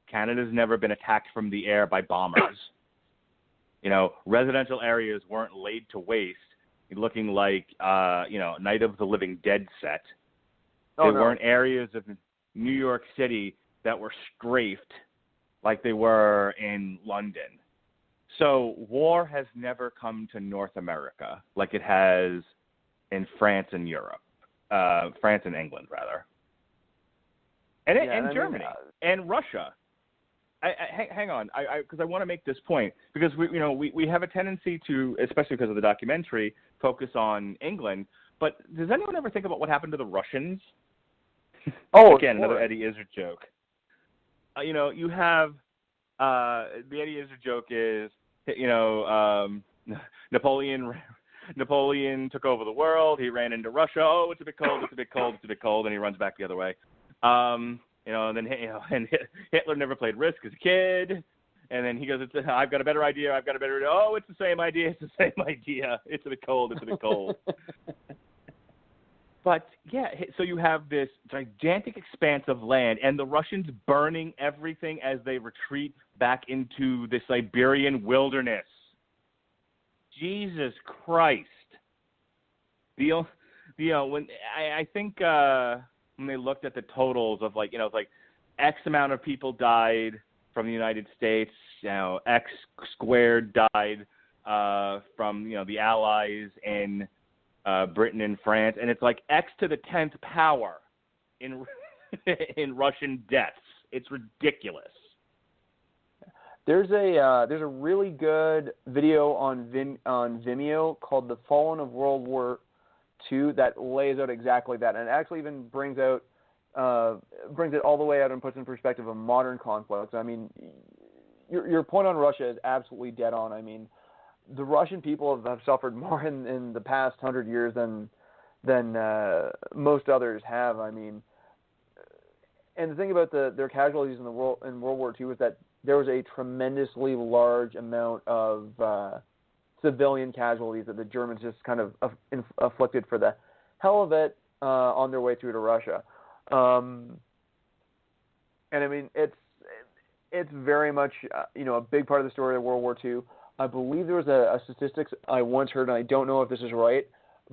Canada's never been attacked from the air by bombers. Residential areas weren't laid to waste, looking like Night of the Living Dead set. They weren't areas of New York City that were strafed like they were in London. So war has never come to North America like it has in France and Europe. France and England, rather. And Germany and Russia. Hang on, because I want to make this point, because we have a tendency to, especially because of the documentary, focus on England. But does anyone ever think about what happened to the Russians? Again, another Eddie Izzard joke. You have the Eddie Izzard joke is, Napoleon took over the world. He ran into Russia. Oh, it's a bit cold. It's a bit cold. It's a bit cold, and he runs back the other way. And Hitler never played Risk as a kid. And then he goes, I've got a better idea. I've got a better idea. Oh, it's the same idea. It's the same idea. It's a bit cold. It's a bit cold. But, yeah, so you have this gigantic expanse of land, and the Russians burning everything as they retreat back into the Siberian wilderness. Jesus Christ. When I think when they looked at the totals of X amount of people died from the United States, X squared died from the Allies in Britain and France, and it's like X to the 10th power in in Russian deaths. It's ridiculous. There's a really good video on Vimeo called "The Fallen of World War II" that lays out exactly that, and it actually even brings it all the way out and puts in perspective of modern conflicts. I mean, your point on Russia is absolutely dead on. I mean, the Russian people have suffered more in the past 100 years than most others have. I mean, and the thing about their casualties in World War II is that there was a tremendously large amount of civilian casualties that the Germans just kind of inflicted for the hell of it on their way through to Russia. And I mean, it's very much a big part of the story of World War II. I believe there was a statistics I once heard, and I don't know if this is right,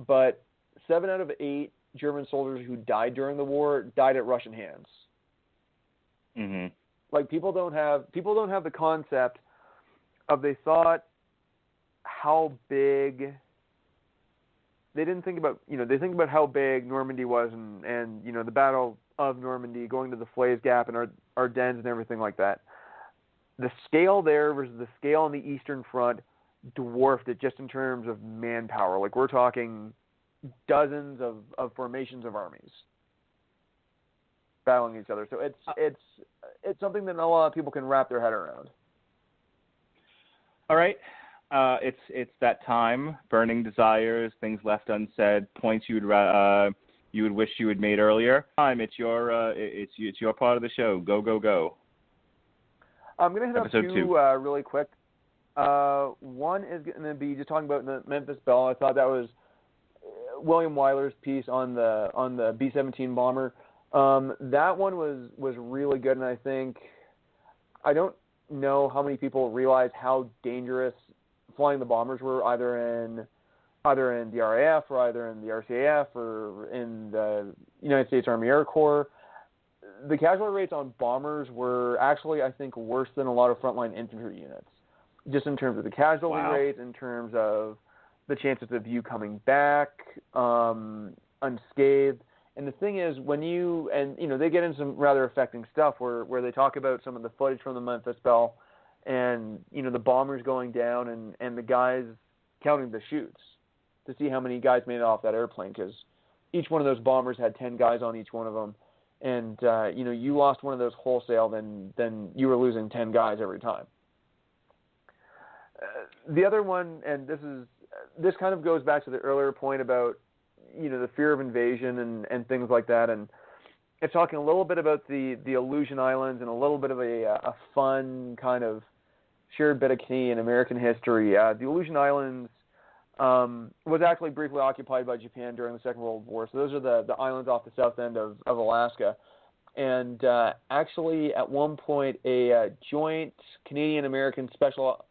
but 7 out of 8 German soldiers who died during the war died at Russian hands. Mm-hmm. Like people don't have the concept of they thought how big. They didn't think about they think about how big Normandy was and the Battle of Normandy, going to the Falaise Gap and Ardennes and everything like that. The scale there versus the scale on the Eastern Front dwarfed it just in terms of manpower. Like we're talking dozens of formations of armies battling each other. So it's something that not a lot of people can wrap their head around. All right. It's that time. Burning desires, things left unsaid, points you would wish you had made earlier. It's your part of the show. Go, go, go. I'm going to hit Episode up two really quick. One is going to be just talking about the Memphis Belle. I thought that was William Wyler's piece on the B-17 bomber. That one was really good, and I don't know how many people realize how dangerous flying the bombers were, either in the RAF or either in the RCAF or in the United States Army Air Corps. The casualty rates on bombers were actually, I think, worse than a lot of frontline infantry units, just in terms of the casualty rate, in terms of the chances of you coming back unscathed. And the thing is, they get into some rather affecting stuff where they talk about some of the footage from the Memphis Belle and, the bombers going down and the guys counting the chutes to see how many guys made it off that airplane, because each one of those bombers had 10 guys on each one of them. And, you lost one of those wholesale, then you were losing 10 guys every time. The other one, and this kind of goes back to the earlier point about, the fear of invasion and things like that. And it's talking a little bit about the Aleutian Islands and a little bit of a fun kind of shared bit of Canadian American history. The Aleutian Islands was actually briefly occupied by Japan during the Second World War. So those are the islands off the south end of Alaska. And actually, at one point, a joint Canadian-American special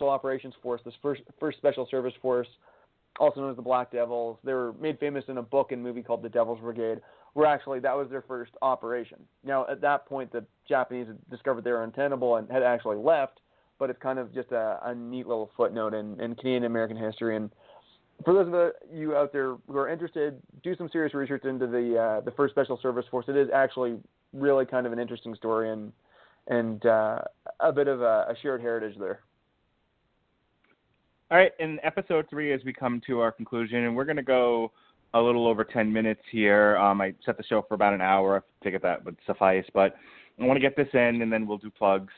operations force, this first special service force, also known as the Black Devils, they were made famous in a book and movie called The Devil's Brigade, where actually that was their first operation. Now, at that point, the Japanese had discovered they were untenable and had actually left, but it's kind of just a neat little footnote in Canadian-American history. And for those of you out there who are interested, do some serious research into the first Special Service Force. It is actually really kind of an interesting story and a bit of a shared heritage there. All right, in episode 3, as we come to our conclusion, and we're going to go a little over 10 minutes here. I set the show for about an hour. I figured that would suffice, but I want to get this in, and then we'll do plugs.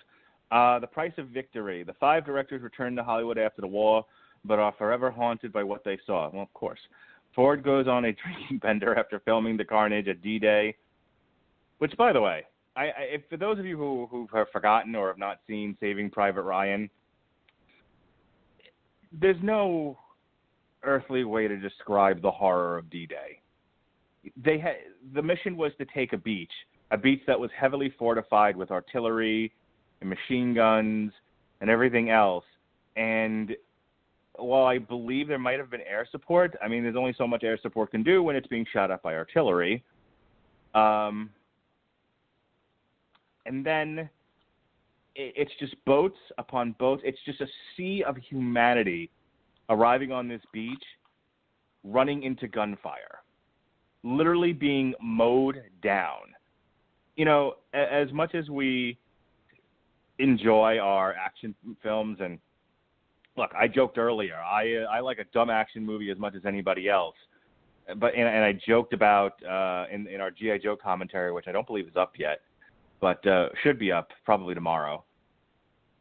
The Price of Victory. The 5 directors returned to Hollywood after the war, but are forever haunted by what they saw. Well, of course. Ford goes on a drinking bender after filming the carnage at D-Day, which, by the way, if for those of you who have forgotten or have not seen Saving Private Ryan, there's no earthly way to describe the horror of D-Day. The mission was to take a beach that was heavily fortified with artillery and machine guns and everything else. And while I believe there might have been air support, I mean, there's only so much air support can do when it's being shot up by artillery. And then it's just boats upon boats. It's just a sea of humanity arriving on this beach, running into gunfire, literally being mowed down. You know, as much as we enjoy our action films, and look, I joked earlier, I like a dumb action movie as much as anybody else. But and I joked about in our G.I. Joe commentary, which I don't believe is up yet, but should be up probably tomorrow.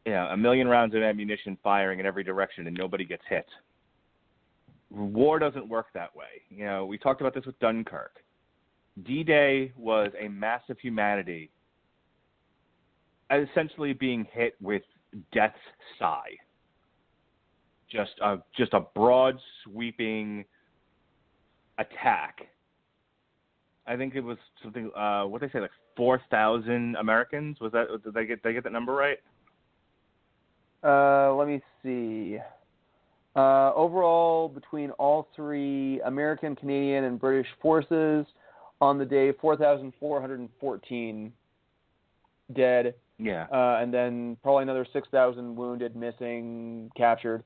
You know, 1 million rounds of ammunition firing in every direction and nobody gets hit. War doesn't work that way. You know, we talked about this with Dunkirk. D-Day was a mass of humanity essentially being hit with death's sigh. Just a broad sweeping attack. I think it was something. What they say, like 4,000 Americans. Was that? Did they get that number right? Let me see. Overall, between all 3 American, Canadian, and British forces on the day, 4,414 dead. Yeah. And then probably another 6,000 wounded, missing, captured.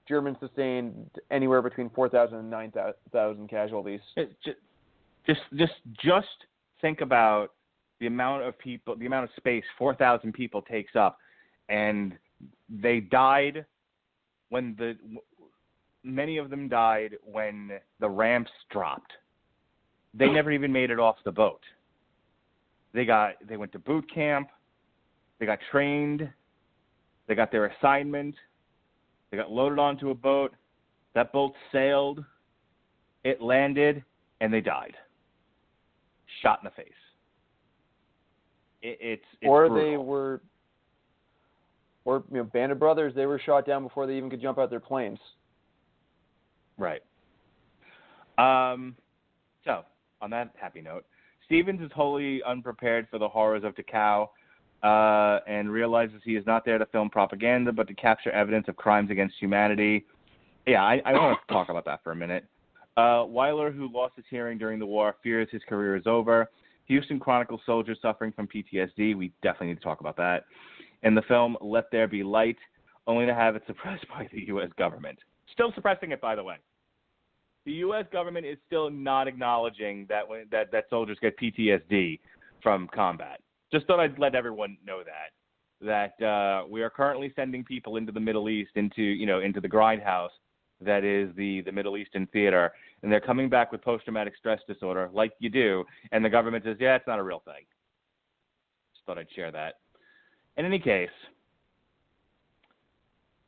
Germans sustained anywhere between 4,000 and 9,000 casualties. Just think about the amount of people, the amount of space 4,000 people takes up, and they died when many of them died when the ramps dropped. They never even made it off the boat. They went to boot camp. They got trained. They got their assignment. They got loaded onto a boat. That boat sailed. It landed, and they died. Shot in the face. It's or brutal. They were, or Band of Brothers, they were shot down before they even could jump out their planes. Right. So, on that happy note, Stevens is wholly unprepared for the horrors of Dachau and realizes he is not there to film propaganda, but to capture evidence of crimes against humanity. Yeah, I want to talk about that for a minute. Weiler, who lost his hearing during the war, fears his career is over. Houston chronicles soldiers suffering from PTSD. We definitely need to talk about that. In the film Let There Be Light, only to have it suppressed by the U.S. government. Still suppressing it, by the way. The U.S. government is still not acknowledging that soldiers get PTSD from combat. Just thought I'd let everyone know that we are currently sending people into the Middle East, into the grindhouse that is the Middle Eastern theater, and they're coming back with post-traumatic stress disorder, like you do, and the government says, yeah, it's not a real thing. Just thought I'd share that. In any case,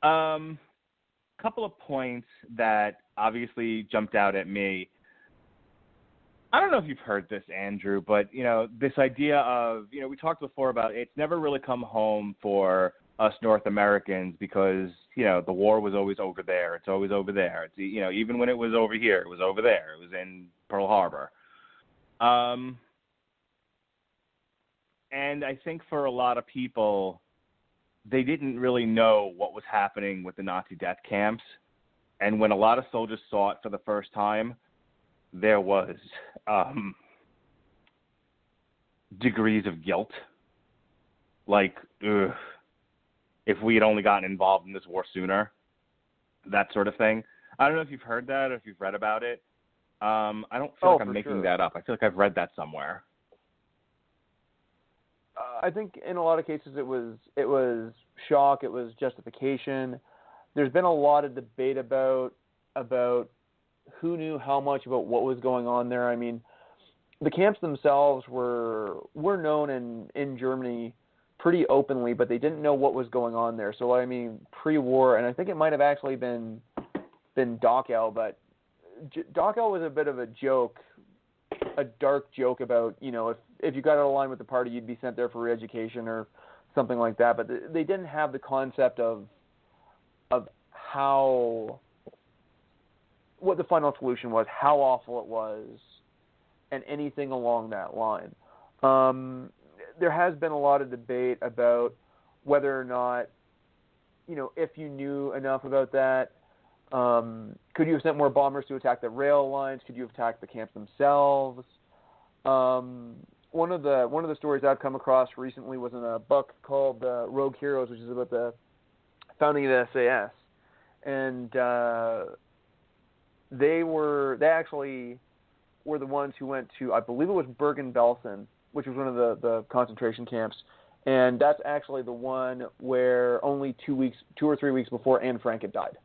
couple of points that obviously jumped out at me. I don't know if you've heard this, Andrew, but, this idea of, we talked before about it's never really come home for us North Americans because, the war was always over there. It's always over there. It's, even when it was over here, it was over there. It was in Pearl Harbor. And I think for a lot of people, they didn't really know what was happening with the Nazi death camps. And when a lot of soldiers saw it for the first time, there was degrees of guilt. Like, if we had only gotten involved in this war sooner, that sort of thing. I don't know if you've heard that or if you've read about it. I don't feel like I'm making that up. I feel like I've read that somewhere. I think in a lot of cases it was shock, it was justification. There's been a lot of debate about who knew how much about what was going on there. I mean, the camps themselves were known in Germany pretty openly, but they didn't know what was going on there. So I mean, pre-war, and I think it might have actually been Dachau, but Dachau was a bit of a joke, a dark joke about, if you got out of line with the party, you'd be sent there for re-education or something like that. But they didn't have the concept of what the final solution was, how awful it was, and anything along that line. There has been a lot of debate about whether or not, if you knew enough about that, could you have sent more bombers to attack the rail lines? Could you have attacked the camps themselves? One of the stories I've come across recently was in a book called Rogue Heroes, which is about the founding of the SAS, and they actually were the ones who went to, I believe it was Bergen-Belsen, which was one of the concentration camps, and that's actually the one where only 2 or 3 weeks before Anne Frank had died.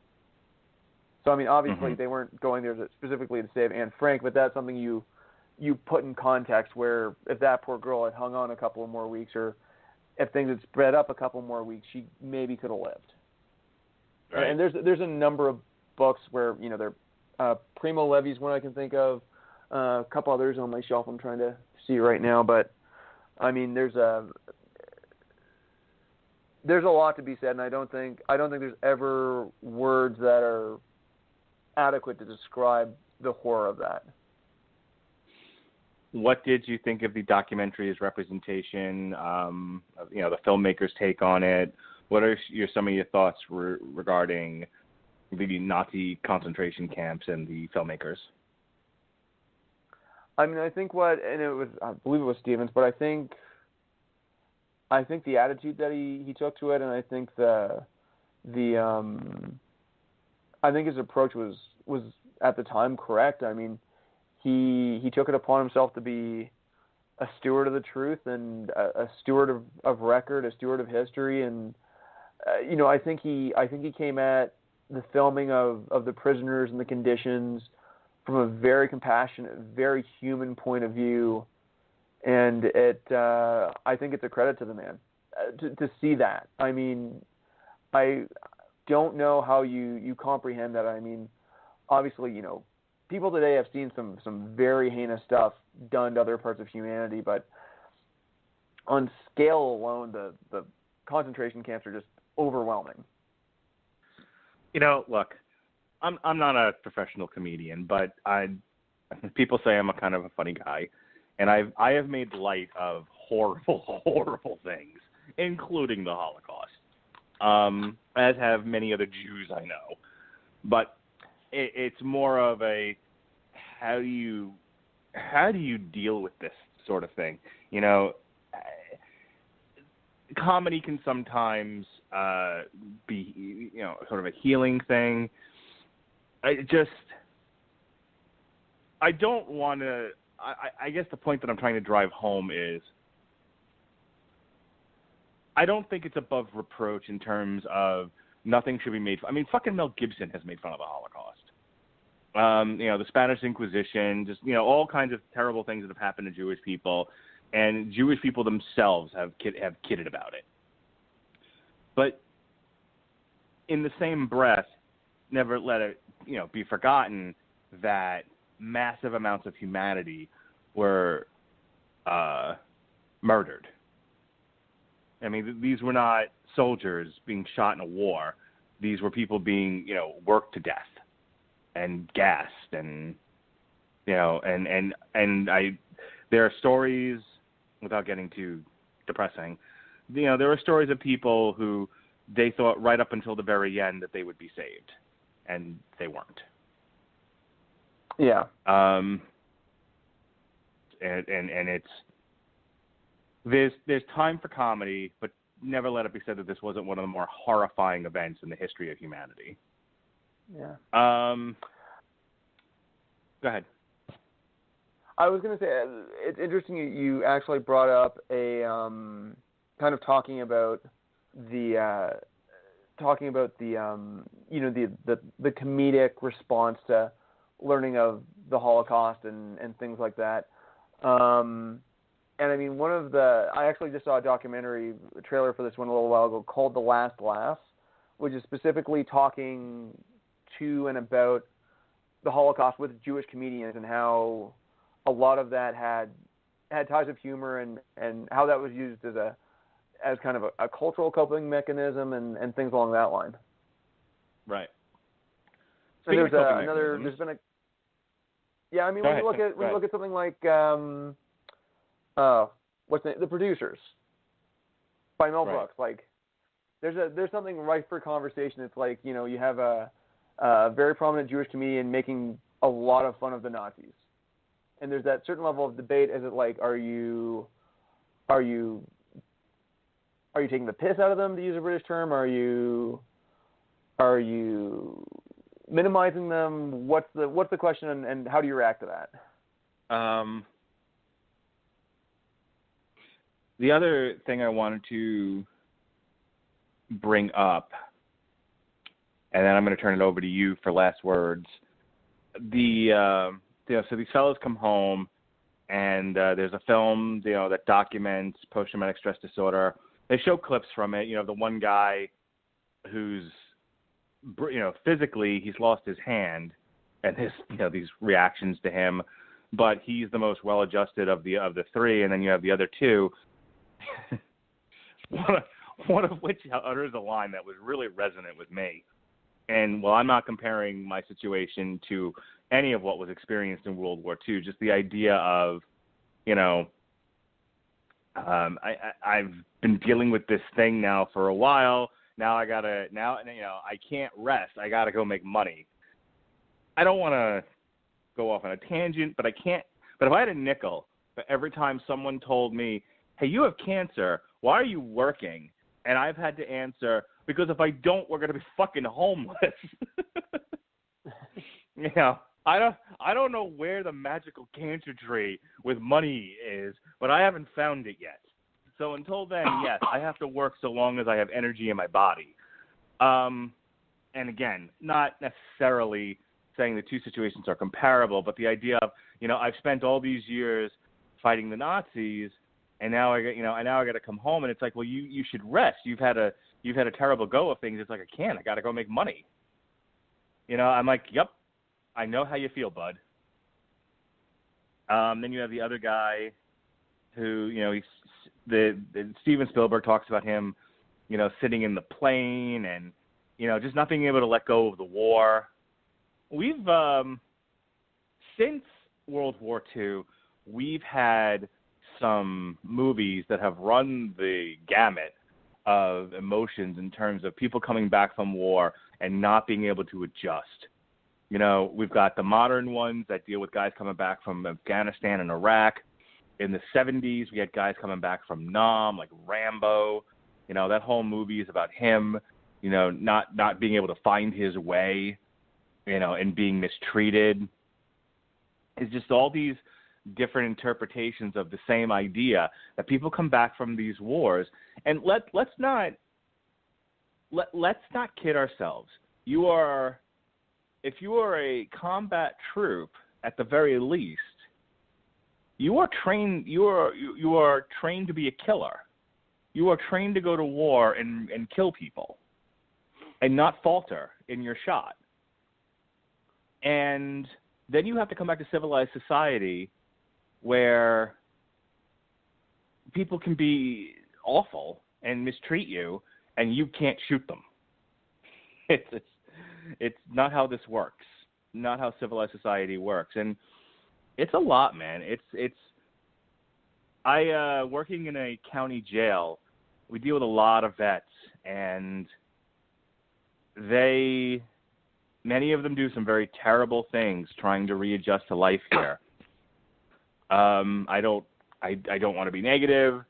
So I mean, obviously they weren't going there specifically to save Anne Frank, but that's something you put in context where if that poor girl had hung on a couple of more weeks, or if things had spread up a couple more weeks, she maybe could have lived. Right. And there's a number of books where they're Primo Levi's one I can think of, a couple others on my shelf I'm trying to see right now, but I mean there's a lot to be said, and I don't think there's ever words that are adequate to describe the horror of that. What did you think of the documentary's representation? The filmmakers' take on it. What are some of your thoughts regarding the Nazi concentration camps and the filmmakers? I mean, I believe it was Stevens, but I think the attitude that he took to it, and I think I think his approach was at the time correct. I mean, he took it upon himself to be a steward of the truth and a steward of record, a steward of history, and I think he came at the filming of the prisoners and the conditions from a very compassionate, very human point of view, and I think it's a credit to the man to see that. I mean, I don't know how you comprehend that. I mean, obviously, people today have seen some very heinous stuff done to other parts of humanity, but on scale alone, the concentration camps are just overwhelming. Look, I'm not a professional comedian, but people say I'm a kind of a funny guy, and I have made light of horrible, horrible things, including the Holocaust, as have many other Jews I know. But it's more of a how do you deal with this sort of thing? Comedy can sometimes be sort of a healing thing. I don't want to. I guess the point that I'm trying to drive home is I don't think it's above reproach in terms of nothing should be made. I mean, fucking Mel Gibson has made fun of the Holocaust. The Spanish Inquisition, just all kinds of terrible things that have happened to Jewish people, and Jewish people themselves have kidded about it. But in the same breath, never let it be forgotten that massive amounts of humanity were murdered. I mean, these were not soldiers being shot in a war. These were people being, worked to death and gassed, and there are stories, without getting too depressing, there were stories of people who they thought right up until the very end that they would be saved, and they weren't. Yeah. And it's there's time for comedy, but never let it be said that this wasn't one of the more horrifying events in the history of humanity. Yeah. Go ahead. I was going to say, it's interesting you actually brought up a kind of talking about the comedic response to learning of the Holocaust and things like that. And I mean, I actually just saw a trailer for this one a little while ago called The Last Laugh, which is specifically talking to and about the Holocaust with Jewish comedians and how a lot of that had ties of humor and how that was used as kind of a cultural coping mechanism and things along that line. Right. And there's been a when you look at something like The Producers by Mel Brooks, like there's something ripe for conversation. It's like, you have a very prominent Jewish comedian making a lot of fun of the Nazis. And there's that certain level of debate. Is it like, are you taking the piss out of them, to use a British term? Are you minimizing them? What's the question, and how do you react to that? The other thing I wanted to bring up, and then I'm going to turn it over to you for last words. So these fellows come home, and there's a film, that documents post-traumatic stress disorder. They show clips from it. The one guy who's, physically he's lost his hand, and these reactions to him, but he's the most well-adjusted of the three, and then you have the other two. one of which utters a line that was really resonant with me. And while I'm not comparing my situation to any of what was experienced in World War II, just the idea of, I've been dealing with this thing now for a while. Now I can't rest. I gotta go make money. I don't want to go off on a tangent, but I can't. But if I had a nickel for every time someone told me, "Hey, you have cancer. Why are you working?" and I've had to answer, because if I don't, we're gonna be fucking homeless. I don't know where the magical cancer tree with money is, but I haven't found it yet. So until then, yes, I have to work so long as I have energy in my body. And again, not necessarily saying the two situations are comparable, but the idea of, I've spent all these years fighting the Nazis, and now I got to come home, and it's like, well, you should rest. You've had a terrible go of things. It's like, I got to go make money. I'm like, yep, I know how you feel, bud. Then you have the other guy who, Steven Spielberg talks about him, sitting in the plane and, just not being able to let go of the war. We've, since World War II, we've had some movies that have run the gamut of emotions in terms of people coming back from war and not being able to adjust. We've got the modern ones that deal with guys coming back from Afghanistan and Iraq. In the 70s, we had guys coming back from Nam, like Rambo. That whole movie is about him, not being able to find his way, and being mistreated. It's just all these different interpretations of the same idea that people come back from these wars. And let's not kid ourselves. If you are a combat troop, at the very least, you are trained to be a killer. You are trained to go to war and kill people and not falter in your shot. And then you have to come back to civilized society where people can be awful and mistreat you, and you can't shoot them. It's not how this works. Not how civilized society works, and it's a lot, man. I working in a county jail, we deal with a lot of vets, and many of them do some very terrible things trying to readjust to life here. I don't want to be negative,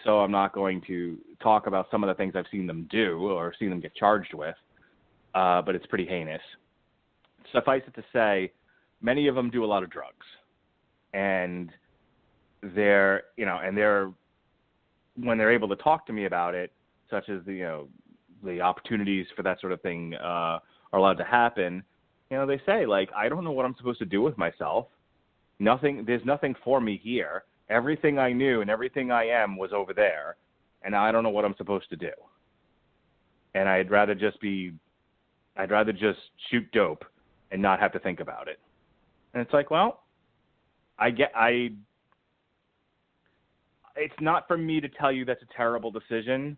so I'm not going to talk about some of the things I've seen them do or seen them get charged with, but it's pretty heinous. Suffice it to say, many of them do a lot of drugs, and when they're able to talk to me about it, such as the opportunities for that sort of thing are allowed to happen, they say, like, I don't know what I'm supposed to do with myself. There's nothing for me here. Everything I knew and everything I am was over there, and I don't know what I'm supposed to do. And I'd rather just shoot dope and not have to think about it. And it's like, well, it's not for me to tell you that's a terrible decision,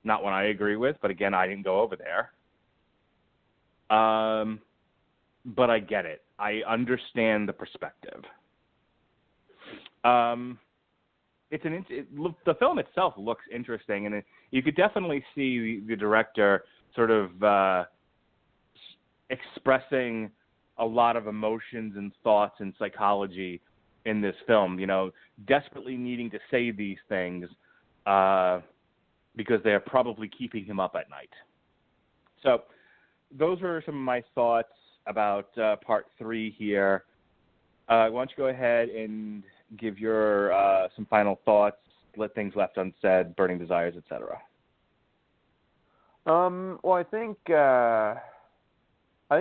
not one I agree with, but again, I didn't go over there. But I get it. I understand the perspective. The film itself looks interesting, and you could definitely see the director sort of expressing a lot of emotions and thoughts and psychology in this film, desperately needing to say these things because they're probably keeping him up at night. So those are some of my thoughts about part 3 here. Why don't you go ahead and give your some final thoughts, let things left unsaid, burning desires, etc. Well, I think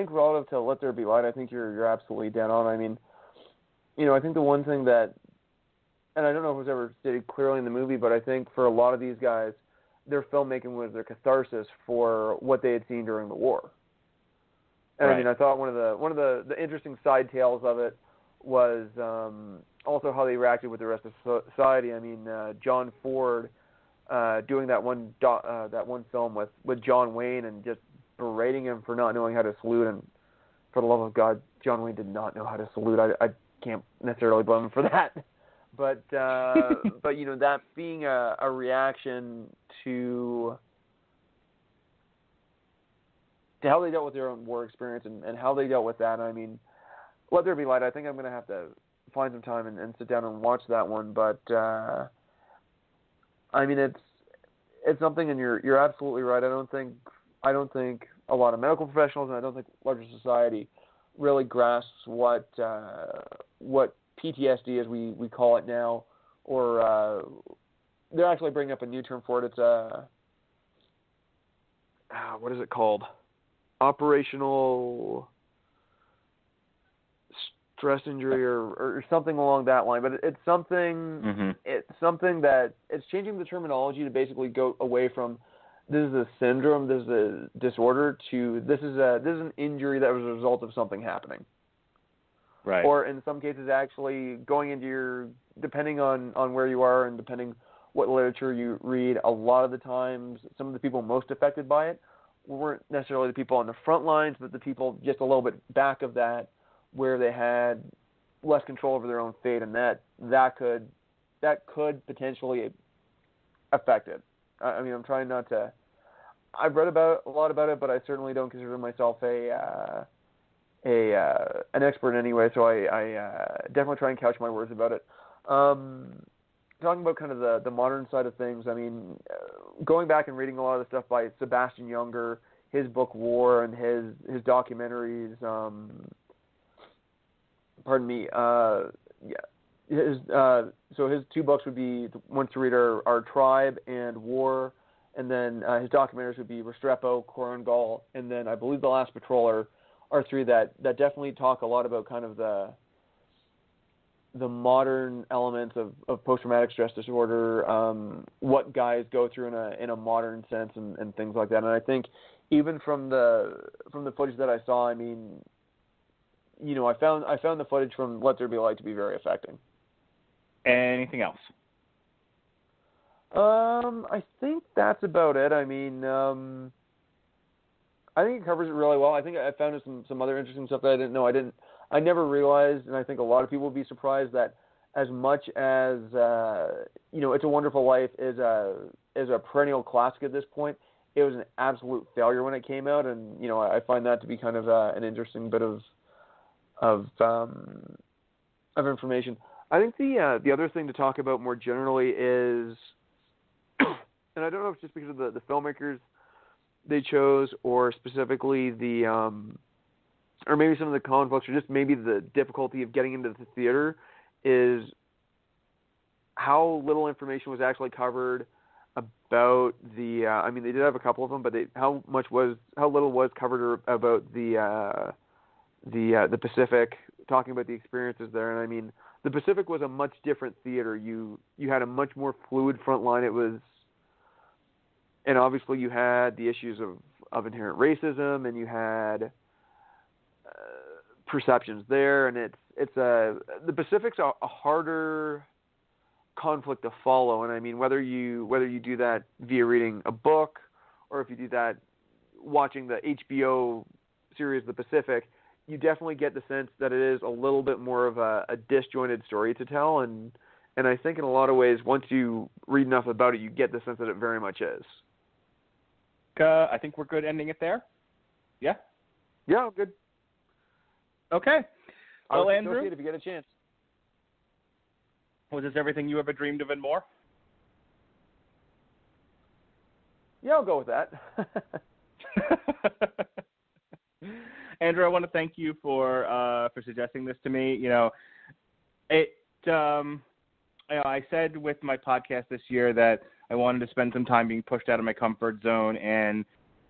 relative to Let There Be Light, I think you're absolutely dead on. I mean, I think the one thing that, and I don't know if it was ever stated clearly in the movie, but I think for a lot of these guys, their filmmaking was their catharsis for what they had seen during the war. And right. I mean, I thought one of the interesting side tales of it was also how they reacted with the rest of society. I mean, John Ford doing that one film with John Wayne and just berating him for not knowing how to salute, and for the love of God, John Wayne did not know how to salute. I can't necessarily blame him for that, but that being a reaction to how they dealt with their own war experience and how they dealt with that. I mean, Let There Be Light, I think I'm going to have to find some time and sit down and watch that one, but I mean, it's something, and you're absolutely right. I don't think a lot of medical professionals, and I don't think larger society really grasps what PTSD, as we call it now, or they're actually bringing up a new term for it. It's what is it called? Operational stress injury or something along that line. But it's something. Mm-hmm. It's something that it's changing the terminology to basically go away from this is a syndrome, this is a disorder, to this is an injury that was a result of something happening. Right. Or in some cases, actually going into depending on where you are and depending what literature you read, a lot of the times, some of the people most affected by it weren't necessarily the people on the front lines, but the people just a little bit back of that, where they had less control over their own fate, and that could potentially affect it. I mean, I'm trying not to. I've read a lot about it, but I certainly don't consider myself an expert in any way. So I definitely try and couch my words about it. Talking about kind of the modern side of things, I mean, going back and reading a lot of the stuff by Sebastian Junger, his book War, and his documentaries. Pardon me. His 2 books would be the ones to read are Tribe and War, and then his documentaries would be Restrepo, Korengal, and then I believe The Last Patrol are 3 that definitely talk a lot about kind of the modern elements of post-traumatic stress disorder, what guys go through in a modern sense and things like that. And I think even from the footage that I saw, I mean, I found the footage from Let There Be Light to be very affecting. Anything else? I think that's about it. I mean, I think it covers it really well. I think I found some other interesting stuff that I didn't know. I never realized, and I think a lot of people would be surprised that as much as It's a Wonderful Life is a perennial classic at this point, it was an absolute failure when it came out, and I find that to be kind of an interesting bit of information. I think the other thing to talk about more generally is, and I don't know if it's just because of the filmmakers they chose, or specifically or maybe some of the conflicts, or just maybe the difficulty of getting into the theater, is how little information was actually covered about the. I mean, they did have a couple of them, but how little was covered about the Pacific, talking about the experiences there. And I mean, the Pacific was a much different theater. You had a much more fluid front line. And obviously you had the issues of inherent racism, and you had perceptions there, and the Pacific's a harder conflict to follow. And I mean, whether you do that via reading a book, or if you do that watching the HBO series The Pacific, you definitely get the sense that it is a little bit more of a disjointed story to tell, and I think in a lot of ways, once you read enough about it, you get the sense that it very much is. I think we're good ending it there. Yeah? Yeah, good. Okay. Well, I'll Andrew, if you get a chance. Was this everything you ever dreamed of and more? Yeah, I'll go with that. Andrew, I want to thank you for suggesting this to me. I said with my podcast this year that I wanted to spend some time being pushed out of my comfort zone, and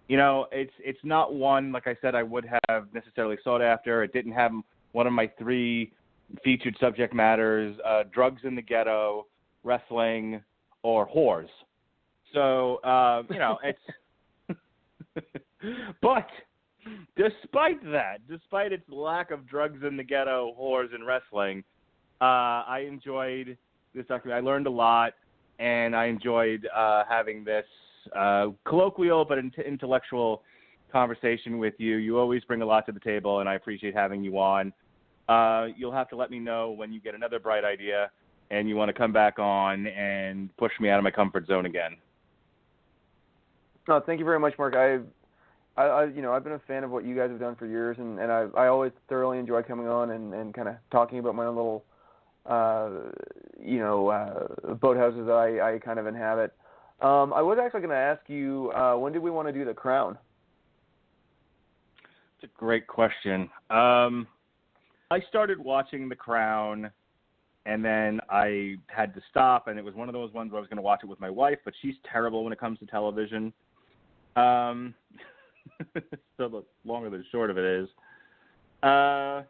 it's not one, like I said, I would have necessarily sought after. It didn't have one of my 3 featured subject matters: drugs in the ghetto, wrestling, or whores. So it's but despite its lack of drugs in the ghetto, whores, and wrestling, I enjoyed this document. I learned a lot, and I enjoyed having this colloquial but intellectual conversation with you. You always bring a lot to the table, and I appreciate having you on. You'll have to let me know when you get another bright idea and you want to come back on and push me out of my comfort zone again. No, thank you very much, Mark. I've been a fan of what you guys have done for years, and I always thoroughly enjoy coming on and kind of talking about my own little boathouses that I kind of inhabit. I was actually going to ask you, when did we want to do The Crown? It's a great question. I started watching The Crown, and then I had to stop, and it was one of those ones where I was going to watch it with my wife, but she's terrible when it comes to television. So the longer than short of it is. Let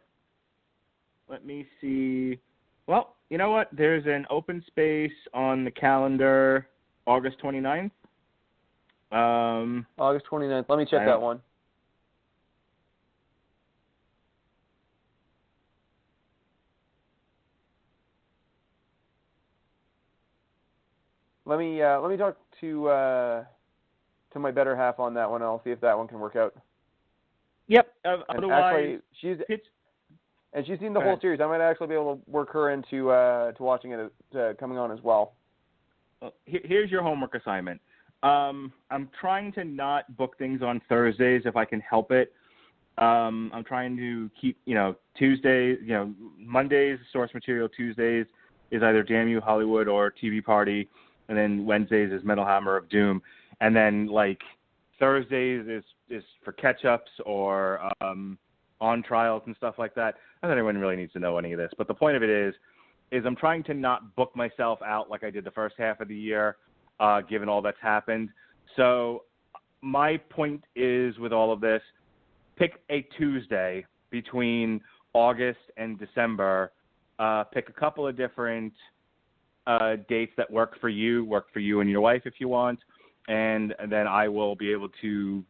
me see. Well, you know what? There's an open space on the calendar, August 29th. August 29th. Let me check that one. Let me talk to my better half on that one. I'll see if that one can work out. Yep. Otherwise, she's seen the whole series. I might actually be able to work her into to watching it, coming on as well. Here's your homework assignment. I'm trying to not book things on Thursdays if I can help it. I'm trying to keep, Tuesdays, Mondays, source material. Tuesdays is either Damn You Hollywood or TV Party. And then Wednesdays is Metal Hammer of Doom. And then, Thursdays is for catch-ups or on trials and stuff like that. Not that anyone really needs to know any of this. But the point of it is I'm trying to not book myself out like I did the first half of the year, given all that's happened. So my point is, with all of this, pick a Tuesday between August and December. Pick a couple of different dates that work for you and your wife if you want, and then I will be able to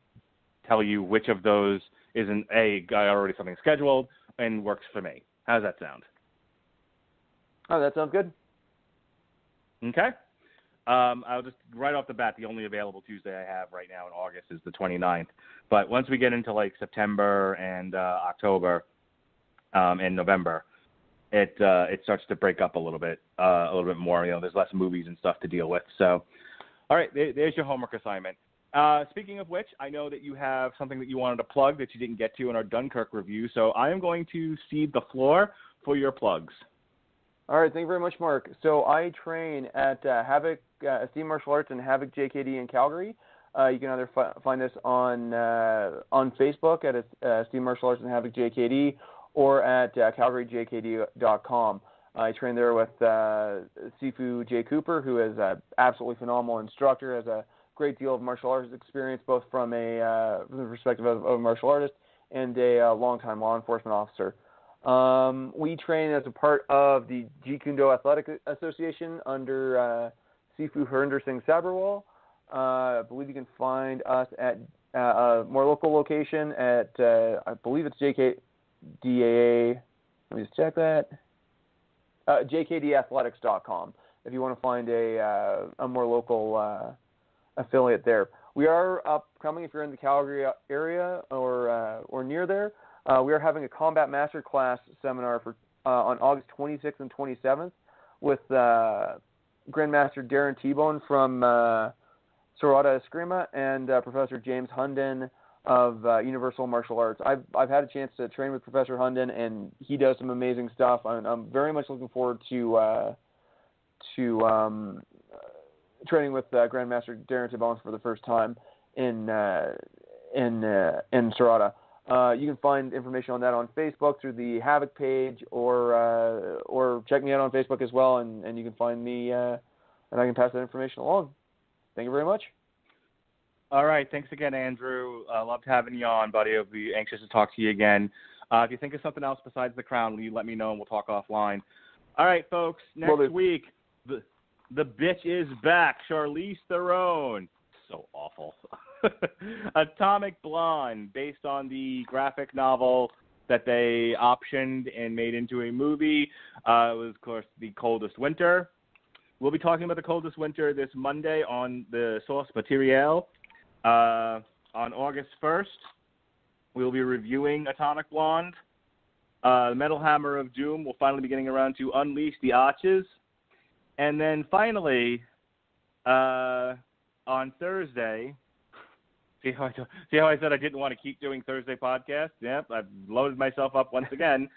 tell you which of those isn't already something scheduled, and works for me. How does that sound? Oh, that sounds good. Okay. I'll just, right off the bat, the only available Tuesday I have right now in August is the 29th. But once we get into like September and October and November, it starts to break up a little bit more. There's less movies and stuff to deal with. So, all right, there's your homework assignment. Speaking of which, I know that you have something that you wanted to plug that you didn't get to in our Dunkirk review, so I am going to cede the floor for your plugs. All right, thank you very much, Mark. So I train at Havoc Esteemed Martial Arts and Havoc JKD in Calgary. You can either find us on Facebook at Esteemed Martial Arts and Havoc JKD or at CalgaryJKD.com. I train there with Sifu Jay Cooper, who is an absolutely phenomenal instructor, has a great deal of martial arts experience, both from the perspective of a martial artist and a longtime law enforcement officer. We train as a part of the Jeet Kune Do Athletic Association under Sifu Harinder Singh Sabharwal. I believe you can find us at a more local location at, I believe it's JKDAA. Let me just check that. JKDathletics.com if you want to find a more local affiliate there. We are upcoming, if you're in the Calgary area or near there. We are having a Combat Master Class seminar on August 26th and 27th with Grandmaster Darren T-Bone from Sorata Eskrima and Professor James Hunden of Universal Martial Arts. I've had a chance to train with Professor Hunden, and he does some amazing stuff. I'm very much looking forward to training with Grandmaster Darren T-Bone for the first time in Sorata. You can find information on that on Facebook through the Havoc page, or check me out on Facebook as well, and you can find me, and I can pass that information along. Thank you very much. All right. Thanks again, Andrew. Loved having you on, buddy. I'll be anxious to talk to you again. If you think of something else besides the crown, let me know, and we'll talk offline. All right, folks. Next week, the bitch is back. Charlize Theron. So awful. Atomic Blonde, based on the graphic novel that they optioned and made into a movie. It was, of course, The Coldest Winter. We'll be talking about The Coldest Winter this Monday on the Source Material. On August 1st, we'll be reviewing Atomic Blonde. The Metal Hammer of Doom will finally be getting around to Unleash the Arches. And then finally, on Thursday, see how I said I didn't want to keep doing Thursday podcasts? Yep, I've loaded myself up once again.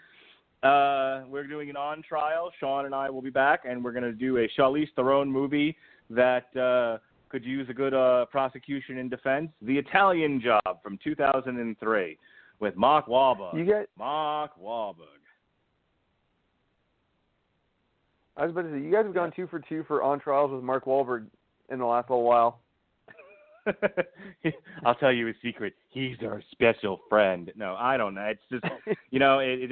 We're doing an On Trial. Sean and I will be back, and we're going to do a Charlize Theron movie that could use a good prosecution and defense. The Italian Job from 2003 with Mark Wahlberg. Mark Wahlberg. I was about to say, you guys have gone 2 for 2 for On Trials with Mark Wahlberg in the last little while. I'll tell you a secret. He's our special friend. No, I don't know. It's just, it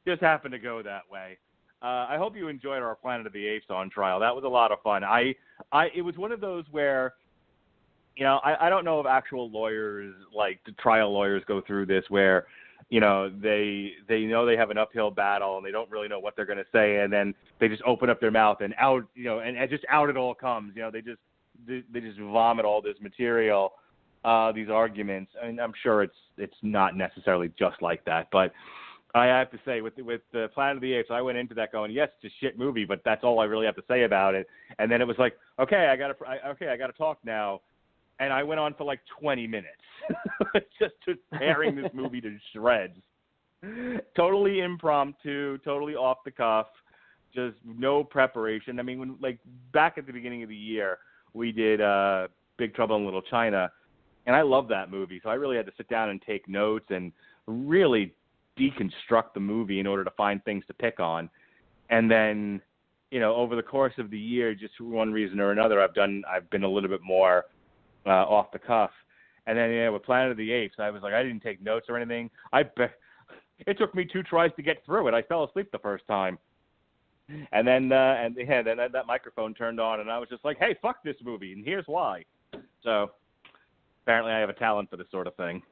just happened to go that way. I hope you enjoyed our Planet of the Apes On Trial. That was a lot of fun. It was one of those where, I don't know if actual lawyers, like the trial lawyers, go through this where, they know they have an uphill battle and they don't really know what they're going to say, and then they just open up their mouth and out, and just out it all comes. They just vomit all this material, these arguments. I mean, I'm sure it's not necessarily just like that, but I have to say, with the Planet of the Apes, I went into that going, yes, it's a shit movie, but that's all I really have to say about it. And then it was like, okay, I got to talk now, and I went on for like 20 minutes, just tearing this movie to shreds. Totally impromptu, totally off the cuff, just no preparation. I mean, when back at the beginning of the year, we did Big Trouble in Little China, and I love that movie, so I really had to sit down and take notes and really deconstruct the movie in order to find things to pick on. And then, over the course of the year, just for one reason or another, I've been a little bit more off the cuff. And then, with Planet of the Apes, I was like, I didn't take notes or anything. It took me 2 tries to get through it. I fell asleep the first time. And then, then that microphone turned on, and I was just like, hey, fuck this movie, and here's why. So, apparently I have a talent for this sort of thing.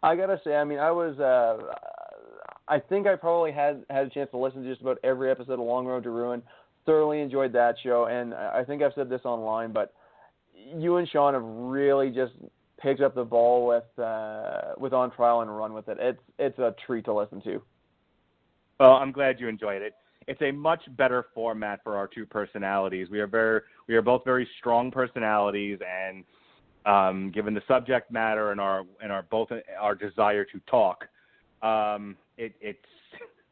I gotta say, I mean, I think I probably had a chance to listen to just about every episode of Long Road to Ruin. Thoroughly enjoyed that show, and I think I've said this online, but you and Sean have really just picked up the ball with On Trial and run with it. It's a treat to listen to. Well, I'm glad you enjoyed it. It's a much better format for our two personalities. We are both very strong personalities, and given the subject matter and our desire to talk,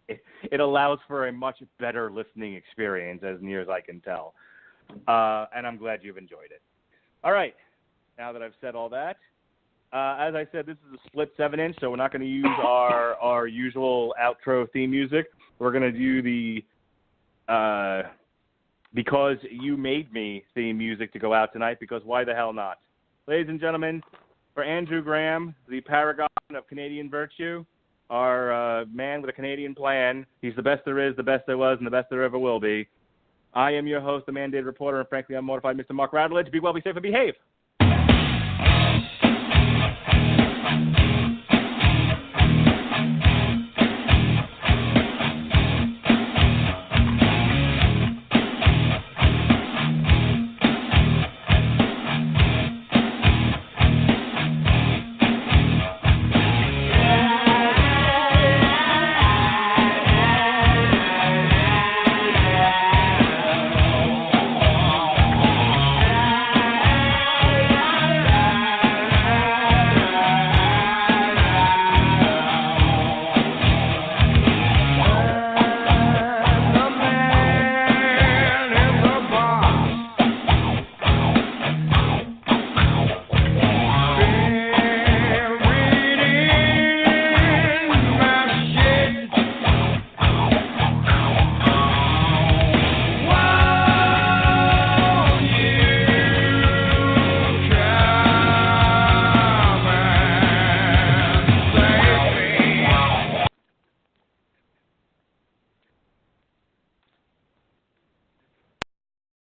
it allows for a much better listening experience, as near as I can tell. And I'm glad you've enjoyed it. All right. Now that I've said all that, as I said, this is a split 7-inch, so we're not going to use our usual outro theme music. We're going to do the Because You Made Me theme music to go out tonight, because why the hell not? Ladies and gentlemen, for Andrew Graham, the paragon of Canadian virtue, our man with a Canadian plan, he's the best there is, the best there was, and the best there ever will be. I am your host, the mandated reporter, and frankly, I'm mortified, Mr. Mark Radulich. Be well, be safe, and behave.